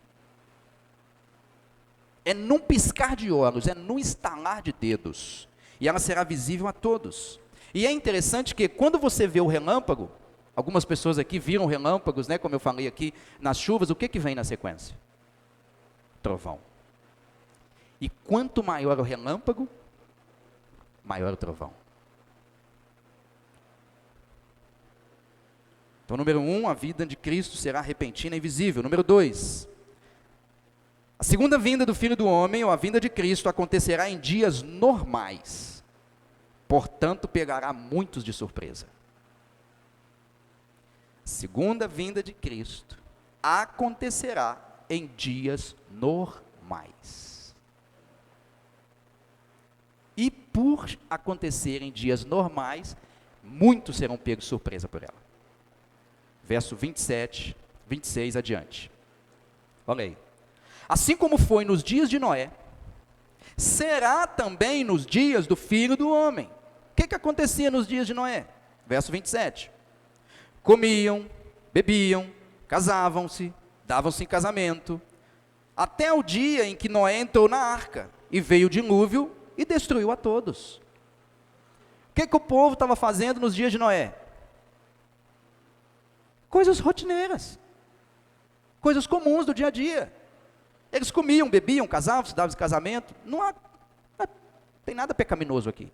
É num piscar de olhos, é num estalar de dedos. E ela será visível a todos. E é interessante que quando você vê o relâmpago, algumas pessoas aqui viram relâmpagos, né, como eu falei aqui, nas chuvas, o que vem na sequência? Trovão. E quanto maior o relâmpago, maior o trovão. Então, número 1, a vida de Cristo será repentina e visível. Número 2, a segunda vinda do Filho do Homem, ou a vinda de Cristo, acontecerá em dias normais. Portanto, pegará muitos de surpresa. A segunda vinda de Cristo acontecerá em dias normais. E por acontecer em dias normais, muitos serão pegos de surpresa por ela. Verso 27, 26 adiante. Olha aí. Assim como foi nos dias de Noé, será também nos dias do Filho do Homem. O que acontecia nos dias de Noé? Verso 27. Comiam, bebiam, casavam-se, davam-se em casamento, até o dia em que Noé entrou na arca, e veio o dilúvio e destruiu a todos. O que o povo estava fazendo nos dias de Noé? Coisas rotineiras, coisas comuns do dia a dia. Eles comiam, bebiam, casavam-se, davam-se casamento. Não tem nada pecaminoso aqui.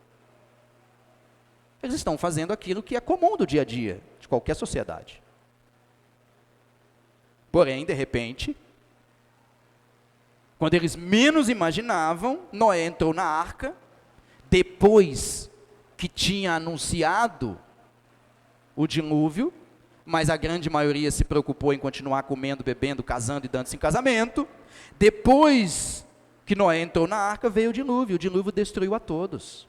Eles estão fazendo aquilo que é comum do dia a dia, de qualquer sociedade. Porém, de repente, quando eles menos imaginavam, Noé entrou na arca, depois que tinha anunciado o dilúvio, mas a grande maioria se preocupou em continuar comendo, bebendo, casando e dando-se em casamento. Depois que Noé entrou na arca, veio o dilúvio destruiu a todos.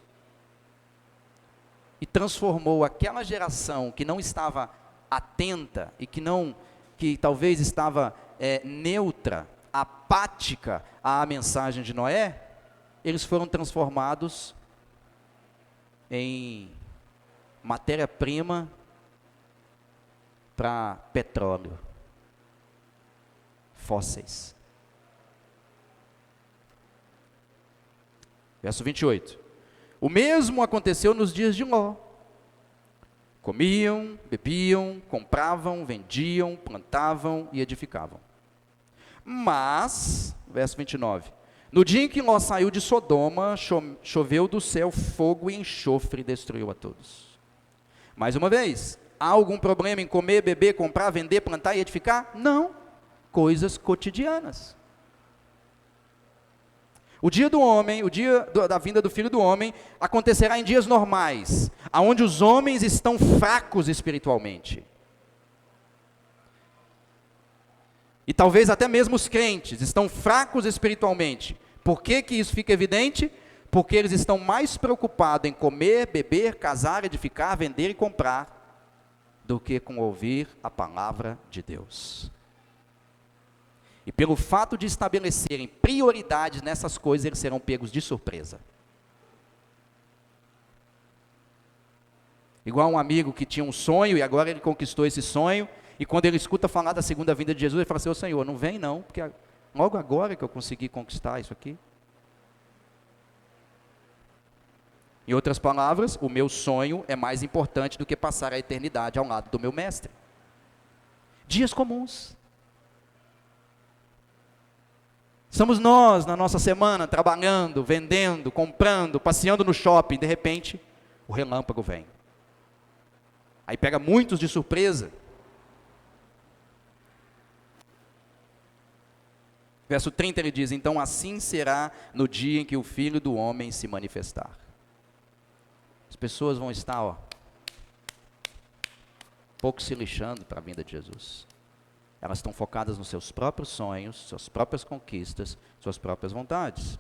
E transformou aquela geração que não estava atenta e que talvez estava neutra, apática à mensagem de Noé, eles foram transformados em matéria-prima para petróleo, fósseis. Verso 28. O mesmo aconteceu nos dias de Ló. Comiam, bebiam, compravam, vendiam, plantavam e edificavam. Mas, verso 29, no dia em que Ló saiu de Sodoma, choveu do céu fogo e enxofre e destruiu a todos. Mais uma vez, há algum problema em comer, beber, comprar, vender, plantar e edificar? Não. Coisas cotidianas. O dia do homem, da vinda do Filho do Homem, acontecerá em dias normais, onde os homens estão fracos espiritualmente. E talvez até mesmo os crentes estão fracos espiritualmente. Por que isso fica evidente? Porque eles estão mais preocupados em comer, beber, casar, edificar, vender e comprar, do que com ouvir a palavra de Deus. E pelo fato de estabelecerem prioridades nessas coisas, eles serão pegos de surpresa. Igual um amigo que tinha um sonho e agora ele conquistou esse sonho, e quando ele escuta falar da segunda vinda de Jesus, ele fala assim: ô Senhor, não vem não, porque logo agora que eu consegui conquistar isso aqui. Em outras palavras, o meu sonho é mais importante do que passar a eternidade ao lado do meu mestre. Dias comuns. Somos nós, na nossa semana, trabalhando, vendendo, comprando, passeando no shopping, de repente, o relâmpago vem. Aí pega muitos de surpresa. Verso 30 ele diz: então assim será no dia em que o Filho do Homem se manifestar. As pessoas vão estar, pouco se lixando para a vinda de Jesus. Elas estão focadas nos seus próprios sonhos, suas próprias conquistas, suas próprias vontades.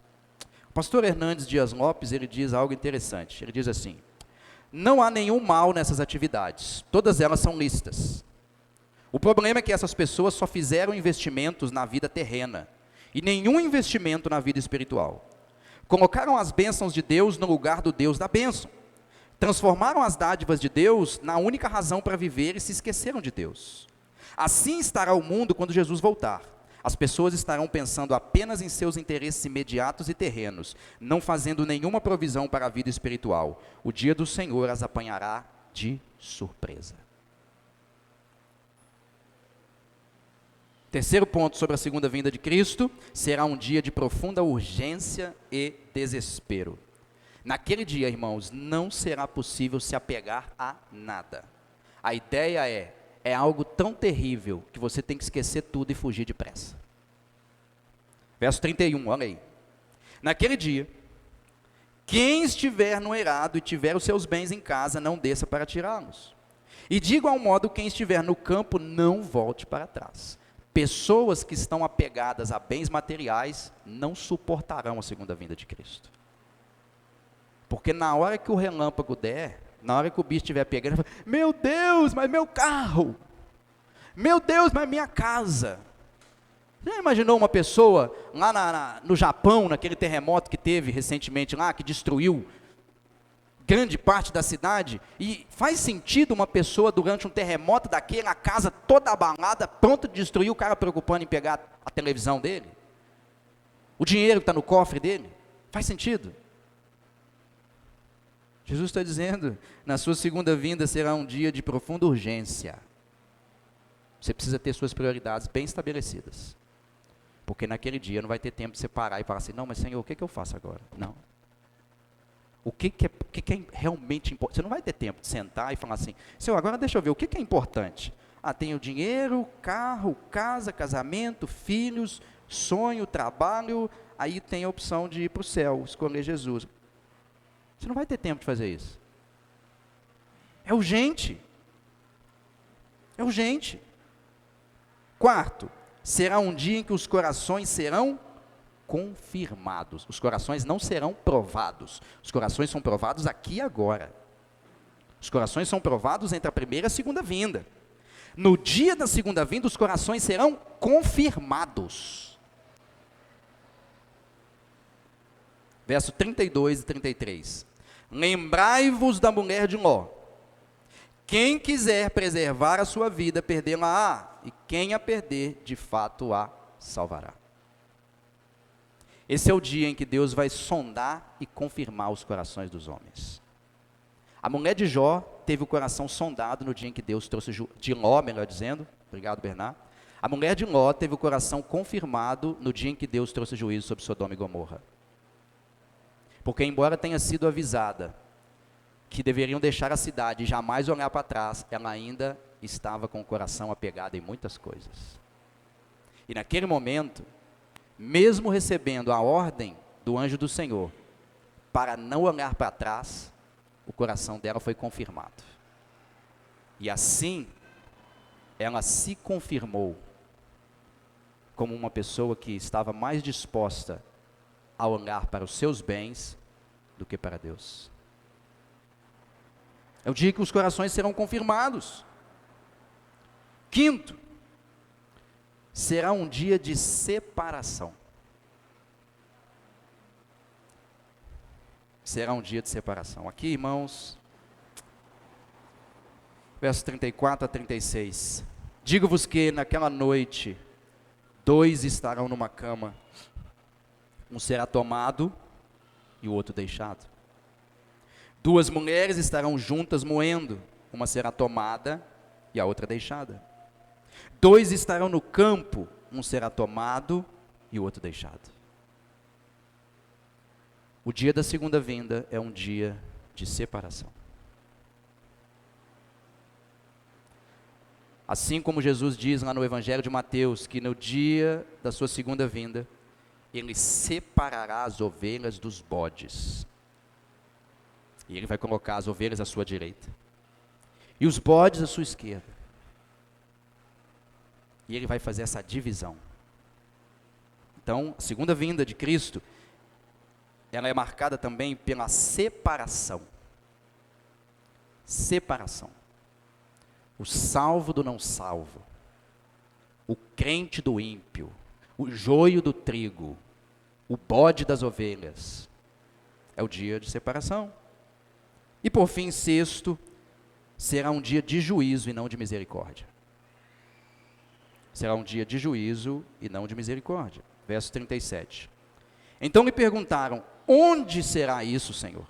O pastor Hernandes Dias Lopes, ele diz algo interessante. Ele diz assim: não há nenhum mal nessas atividades, todas elas são lícitas. O problema é que essas pessoas só fizeram investimentos na vida terrena, e nenhum investimento na vida espiritual. Colocaram as bênçãos de Deus no lugar do Deus da bênção. Transformaram as dádivas de Deus na única razão para viver e se esqueceram de Deus. Assim estará o mundo quando Jesus voltar. As pessoas estarão pensando apenas em seus interesses imediatos e terrenos, não fazendo nenhuma provisão para a vida espiritual. O dia do Senhor as apanhará de surpresa. Terceiro ponto sobre a segunda vinda de Cristo: será um dia de profunda urgência e desespero. Naquele dia, irmãos, não será possível se apegar a nada. A ideia é algo tão terrível que você tem que esquecer tudo e fugir depressa. Verso 31, olha aí. Naquele dia, quem estiver no eirado e tiver os seus bens em casa, não desça para tirá-los. E de igual modo, quem estiver no campo, não volte para trás. Pessoas que estão apegadas a bens materiais não suportarão a segunda vinda de Cristo. Porque na hora que o relâmpago der, na hora que o bicho estiver pegando, ele fala: meu Deus, mas meu carro! Meu Deus, mas minha casa! Já imaginou uma pessoa lá no Japão, naquele terremoto que teve recentemente lá, que destruiu grande parte da cidade? E faz sentido uma pessoa durante um terremoto daquele, a casa toda abalada, pronta de destruir, o cara preocupando em pegar a televisão dele? O dinheiro que está no cofre dele? Faz sentido? Jesus está dizendo: na sua segunda vinda será um dia de profunda urgência. Você precisa ter suas prioridades bem estabelecidas. Porque naquele dia não vai ter tempo de você parar e falar assim: não, mas Senhor, o que eu faço agora? Não. O que é realmente importante? Você não vai ter tempo de sentar e falar assim: Senhor, agora deixa eu ver, o que é importante? Tem o dinheiro, carro, casa, casamento, filhos, sonho, trabalho. Aí tem a opção de ir para o céu, escolher Jesus. Você não vai ter tempo de fazer isso. É urgente. É urgente. Quarto, será um dia em que os corações serão confirmados. Os corações não serão provados. Os corações são provados aqui e agora. Os corações são provados entre a primeira e a segunda vinda. No dia da segunda vinda, os corações serão confirmados. Verso 32 e 33. Lembrai-vos da mulher de Ló. Quem quiser preservar a sua vida, perdê-la-á, e quem a perder, de fato a salvará. Esse é o dia em que Deus vai sondar e confirmar os corações dos homens. A mulher de Jó teve o coração sondado no dia em que Deus trouxe, de Ló, melhor dizendo, obrigado Bernardo. A mulher de Ló teve o coração confirmado no dia em que Deus trouxe juízo sobre Sodoma e Gomorra. Porque embora tenha sido avisada que deveriam deixar a cidade e jamais olhar para trás, ela ainda estava com o coração apegado em muitas coisas. E naquele momento, mesmo recebendo a ordem do anjo do Senhor para não olhar para trás, o coração dela foi confirmado. E assim, ela se confirmou como uma pessoa que estava mais disposta a olhar para os seus bens do que para Deus. É o dia que os corações serão confirmados. Quinto, será um dia de separação. Será um dia de separação. Aqui, irmãos, versos 34 a 36. Digo-vos que naquela noite, 2 estarão numa cama, um será tomado e o outro deixado. 2 mulheres estarão juntas moendo, uma será tomada e a outra deixada. 2 estarão no campo, um será tomado e o outro deixado. O dia da segunda vinda é um dia de separação. Assim como Jesus diz lá no Evangelho de Mateus, que no dia da sua segunda vinda, Ele separará as ovelhas dos bodes. E Ele vai colocar as ovelhas à sua direita, e os bodes à sua esquerda. E Ele vai fazer essa divisão. Então, a segunda vinda de Cristo, ela é marcada também pela separação. Separação. O salvo do não salvo, o crente do ímpio, o joio do trigo, o bode das ovelhas. É o dia de separação. E por fim, sexto, será um dia de juízo e não de misericórdia. Será um dia de juízo e não de misericórdia. Verso 37. Então lhe perguntaram: onde será isso, Senhor?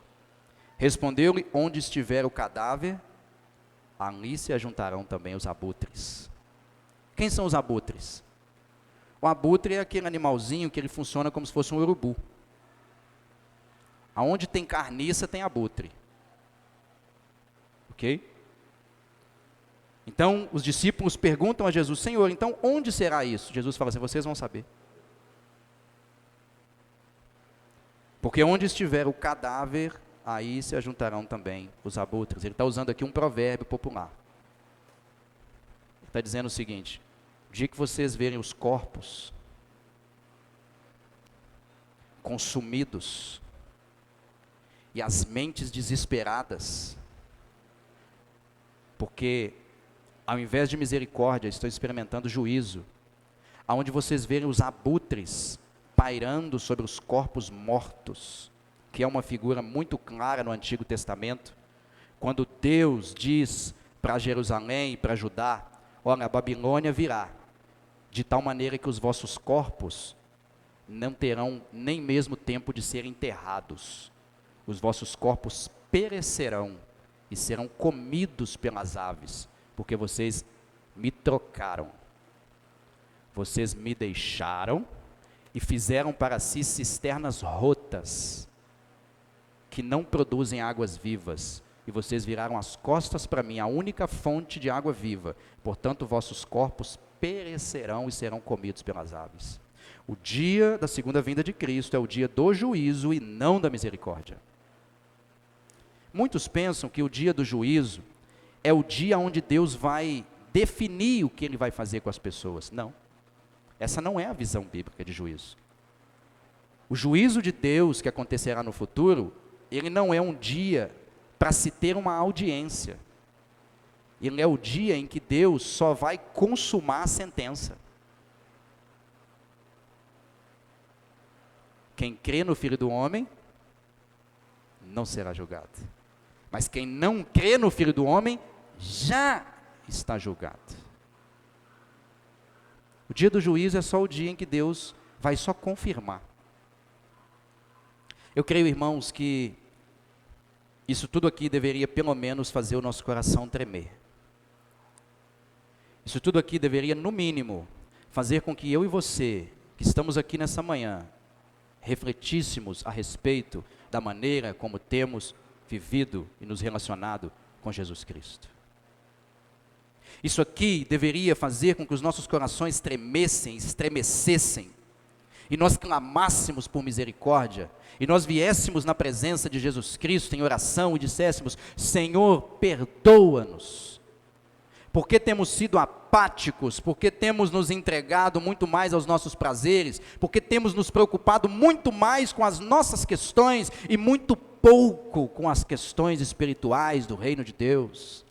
Respondeu-lhe: onde estiver o cadáver, ali se ajuntarão também os abutres. Quem são os abutres? O abutre é aquele animalzinho que ele funciona como se fosse um urubu. Aonde tem carniça tem abutre. Ok? Então os discípulos perguntam a Jesus: Senhor, então onde será isso? Jesus fala assim: vocês vão saber. Porque onde estiver o cadáver, aí se ajuntarão também os abutres. Ele está usando aqui um provérbio popular. Ele está dizendo o seguinte: o dia que vocês verem os corpos consumidos e as mentes desesperadas, porque ao invés de misericórdia, estou experimentando juízo, aonde vocês verem os abutres pairando sobre os corpos mortos, que é uma figura muito clara no Antigo Testamento, quando Deus diz para Jerusalém e para Judá: olha, a Babilônia virá, de tal maneira que os vossos corpos não terão nem mesmo tempo de serem enterrados, os vossos corpos perecerão e serão comidos pelas aves, porque vocês me trocaram, vocês me deixaram e fizeram para si cisternas rotas, que não produzem águas vivas, e vocês viraram as costas para mim, a única fonte de água viva. Portanto, vossos corpos perecerão e serão comidos pelas aves. O dia da segunda vinda de Cristo é o dia do juízo e não da misericórdia. Muitos pensam que o dia do juízo é o dia onde Deus vai definir o que Ele vai fazer com as pessoas. Não. Essa não é a visão bíblica de juízo. O juízo de Deus que acontecerá no futuro, ele não é um dia para se ter uma audiência. Ele é o dia em que Deus só vai consumar a sentença. Quem crê no Filho do Homem não será julgado. Mas quem não crê no Filho do Homem já está julgado. O dia do juízo é só o dia em que Deus vai só confirmar. Eu creio, irmãos, que isso tudo aqui deveria pelo menos fazer o nosso coração tremer. Isso tudo aqui deveria, no mínimo, fazer com que eu e você, que estamos aqui nessa manhã, refletíssemos a respeito da maneira como temos vivido e nos relacionado com Jesus Cristo. Isso aqui deveria fazer com que os nossos corações tremessem, estremecessem, e nós clamássemos por misericórdia, e nós viéssemos na presença de Jesus Cristo em oração e disséssemos: Senhor, perdoa-nos, porque temos sido apáticos, porque temos nos entregado muito mais aos nossos prazeres, porque temos nos preocupado muito mais com as nossas questões e muito pouco com as questões espirituais do reino de Deus.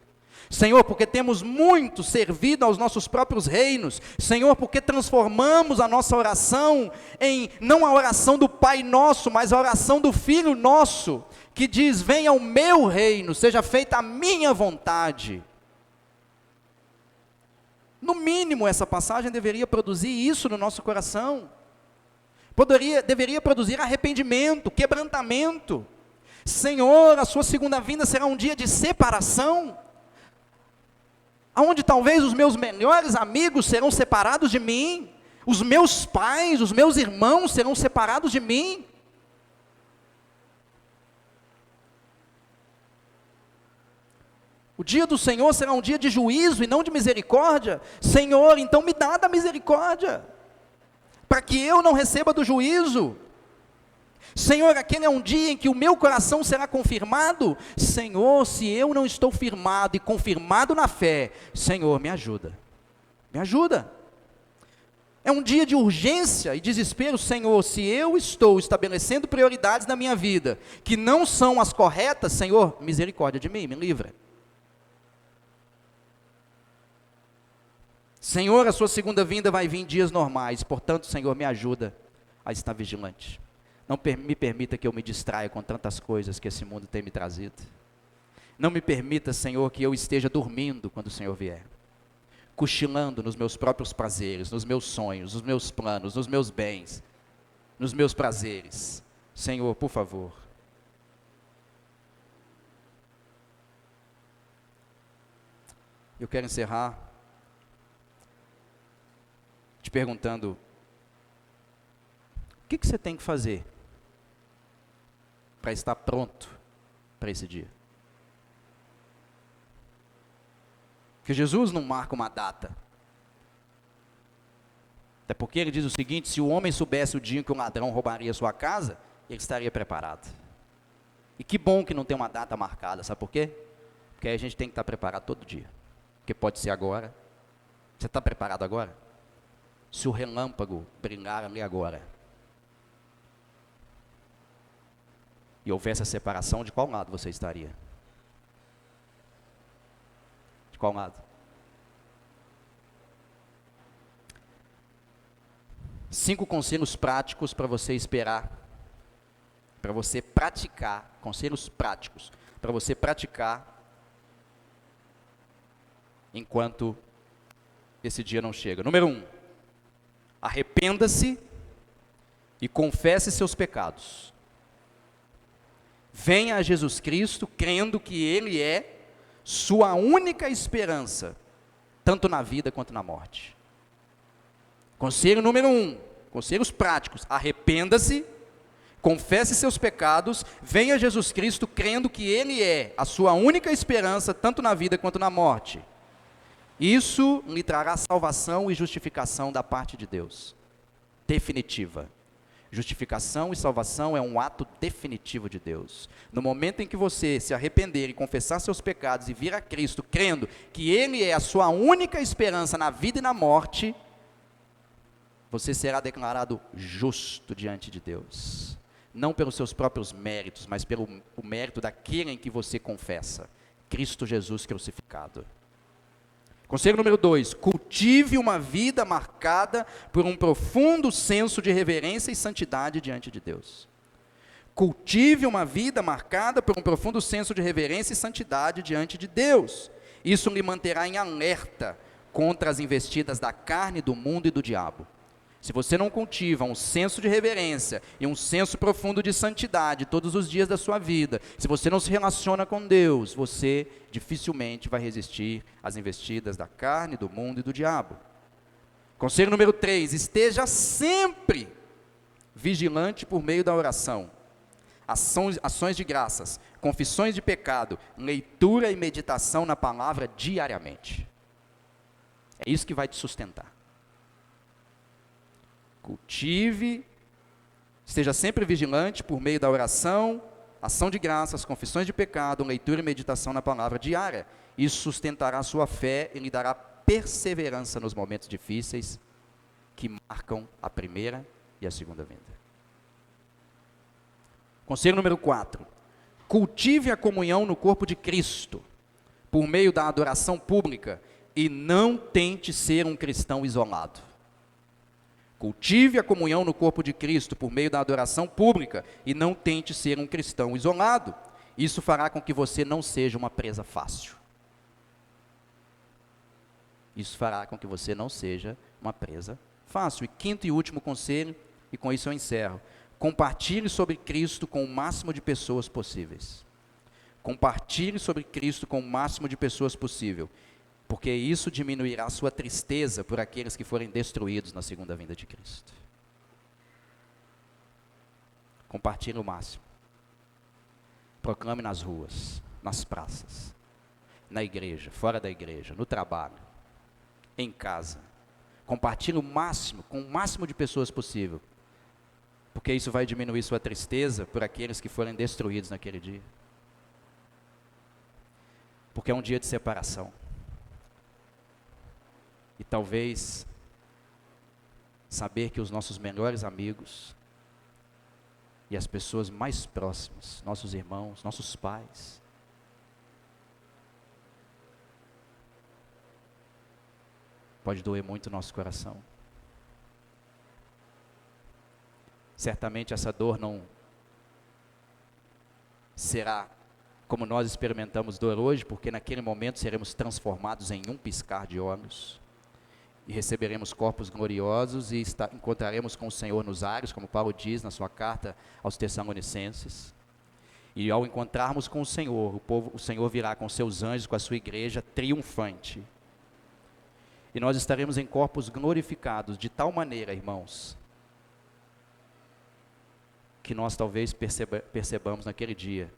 Senhor, porque temos muito servido aos nossos próprios reinos. Senhor, porque transformamos a nossa oração em, não a oração do Pai Nosso, mas a oração do Filho Nosso, que diz: venha o meu reino, seja feita a minha vontade. No mínimo, essa passagem deveria produzir isso no nosso coração. Deveria produzir arrependimento, quebrantamento. Senhor, a sua segunda vinda será um dia de separação, aonde talvez os meus melhores amigos serão separados de mim, Os meus pais, os meus irmãos serão separados de mim. O dia do Senhor será um dia de juízo e não de misericórdia. Senhor, então me dá da misericórdia, para que eu não receba do juízo. Senhor, aquele é um dia em que o meu coração será confirmado. Senhor, se eu não estou firmado e confirmado na fé, Senhor, me ajuda. Me ajuda. É um dia de urgência e desespero. Senhor, se eu estou estabelecendo prioridades na minha vida, que não são as corretas, Senhor, misericórdia de mim, me livra. Senhor, a sua segunda vinda vai vir em dias normais, portanto, Senhor, me ajuda a estar vigilante. Não me permita que eu me distraia com tantas coisas que esse mundo tem me trazido. Não me permita, Senhor, que eu esteja dormindo quando o Senhor vier, cochilando nos meus próprios prazeres, nos meus sonhos, nos meus planos, nos meus bens, nos meus prazeres. Senhor, por favor. Eu quero encerrar te perguntando, o que você tem que fazer para estar pronto para esse dia? Porque Jesus não marca uma data. Até porque ele diz o seguinte: se o homem soubesse o dia em que um ladrão roubaria sua casa, ele estaria preparado. E que bom que não tem uma data marcada, sabe por quê? Porque aí a gente tem que estar preparado todo dia. Porque pode ser agora. Você está preparado agora? Se o relâmpago brilhar ali agora, e houvesse a separação, de qual lado você estaria? De qual lado? 5 conselhos práticos para você esperar, para você praticar, conselhos práticos, para você praticar, enquanto esse dia não chega. Número 1. Arrependa-se e confesse seus pecados. Venha a Jesus Cristo crendo que Ele é sua única esperança, tanto na vida quanto na morte. Conselho número 1, conselhos práticos: arrependa-se, confesse seus pecados, venha a Jesus Cristo crendo que Ele é a sua única esperança, tanto na vida quanto na morte. Isso lhe trará salvação e justificação da parte de Deus, definitiva. Justificação e salvação é um ato definitivo de Deus. No momento em que você se arrepender e confessar seus pecados e vir a Cristo, crendo que Ele é a sua única esperança na vida e na morte, você será declarado justo diante de Deus. Não pelos seus próprios méritos, mas pelo mérito daquele em que você confessa, Cristo Jesus crucificado. Conselho número 2, cultive uma vida marcada por um profundo senso de reverência e santidade diante de Deus. Cultive uma vida marcada por um profundo senso de reverência e santidade diante de Deus. Isso lhe manterá em alerta contra as investidas da carne, do mundo e do diabo. Se você não cultiva um senso de reverência e um senso profundo de santidade todos os dias da sua vida, se você não se relaciona com Deus, você dificilmente vai resistir às investidas da carne, do mundo e do diabo. Conselho número 3, esteja sempre vigilante por meio da oração, ações de graças, confissões de pecado, leitura e meditação na palavra diariamente. É isso que vai te sustentar. Cultive, esteja sempre vigilante por meio da oração, ação de graças, confissões de pecado, leitura e meditação na palavra diária. Isso sustentará a sua fé e lhe dará perseverança nos momentos difíceis que marcam a primeira e a segunda vinda. Conselho número 4. Cultive a comunhão no corpo de Cristo, por meio da adoração pública, e não tente ser um cristão isolado. Cultive a comunhão no corpo de Cristo por meio da adoração pública e não tente ser um cristão isolado. Isso fará com que você não seja uma presa fácil. Isso fará com que você não seja uma presa fácil. E quinto e último conselho, e com isso eu encerro: compartilhe sobre Cristo com o máximo de pessoas possíveis. Compartilhe sobre Cristo com o máximo de pessoas possível. porque isso diminuirá a sua tristeza por aqueles que forem destruídos na segunda vinda de Cristo. Compartilhe o máximo. Proclame nas ruas, nas praças, na igreja, fora da igreja, no trabalho, em casa. Compartilhe o máximo, com o máximo de pessoas possível, porque isso vai diminuir sua tristeza por aqueles que forem destruídos naquele dia. Porque é um dia de separação. E talvez saber que os nossos melhores amigos e as pessoas mais próximas, nossos irmãos, nossos pais, pode doer muito o nosso coração. Certamente essa dor não será como nós experimentamos dor hoje, porque naquele momento seremos transformados em um piscar de olhos, e receberemos corpos gloriosos e encontraremos com o Senhor nos ares, como Paulo diz na sua carta aos Tessalonicenses. E ao encontrarmos com o Senhor, o Senhor virá com seus anjos, com a sua igreja triunfante. E nós estaremos em corpos glorificados de tal maneira, irmãos, que nós talvez percebamos naquele dia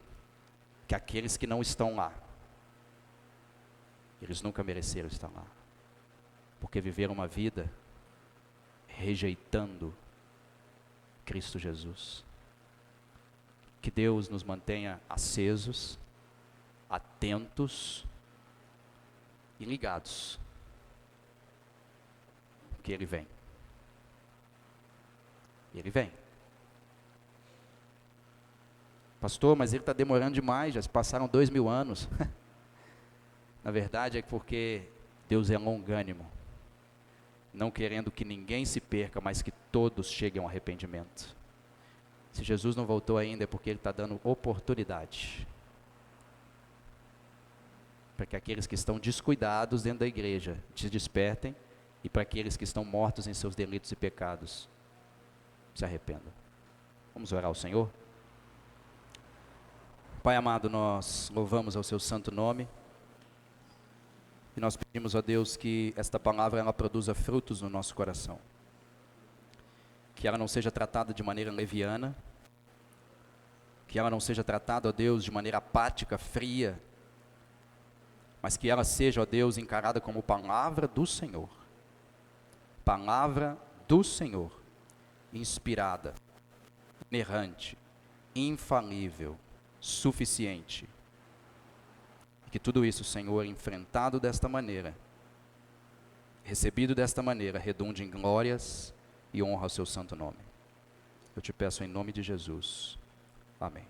que aqueles que não estão lá, eles nunca mereceram estar lá, porque viveram uma vida rejeitando Cristo Jesus. Que Deus nos mantenha acesos, atentos e ligados, porque Ele vem. Ele vem. Pastor, mas Ele está demorando demais, já se passaram 2000 anos. Na verdade é porque Deus é longânimo, não querendo que ninguém se perca, mas que todos cheguem ao arrependimento. Se Jesus não voltou ainda é porque Ele está dando oportunidade para que aqueles que estão descuidados dentro da igreja se despertem, e para aqueles que estão mortos em seus delitos e pecados se arrependam. Vamos orar ao Senhor? Pai amado, nós louvamos ao seu santo nome, e nós pedimos a Deus que esta palavra ela produza frutos no nosso coração, que ela não seja tratada de maneira leviana, que ela não seja tratada, ó Deus, de maneira apática, fria, mas que ela seja, ó Deus, encarada como palavra do Senhor, inspirada, inerrante, infalível, suficiente. Que tudo isso, Senhor, enfrentado desta maneira, recebido desta maneira, redunde em glórias e honra ao seu santo nome. Eu te peço em nome de Jesus. Amém.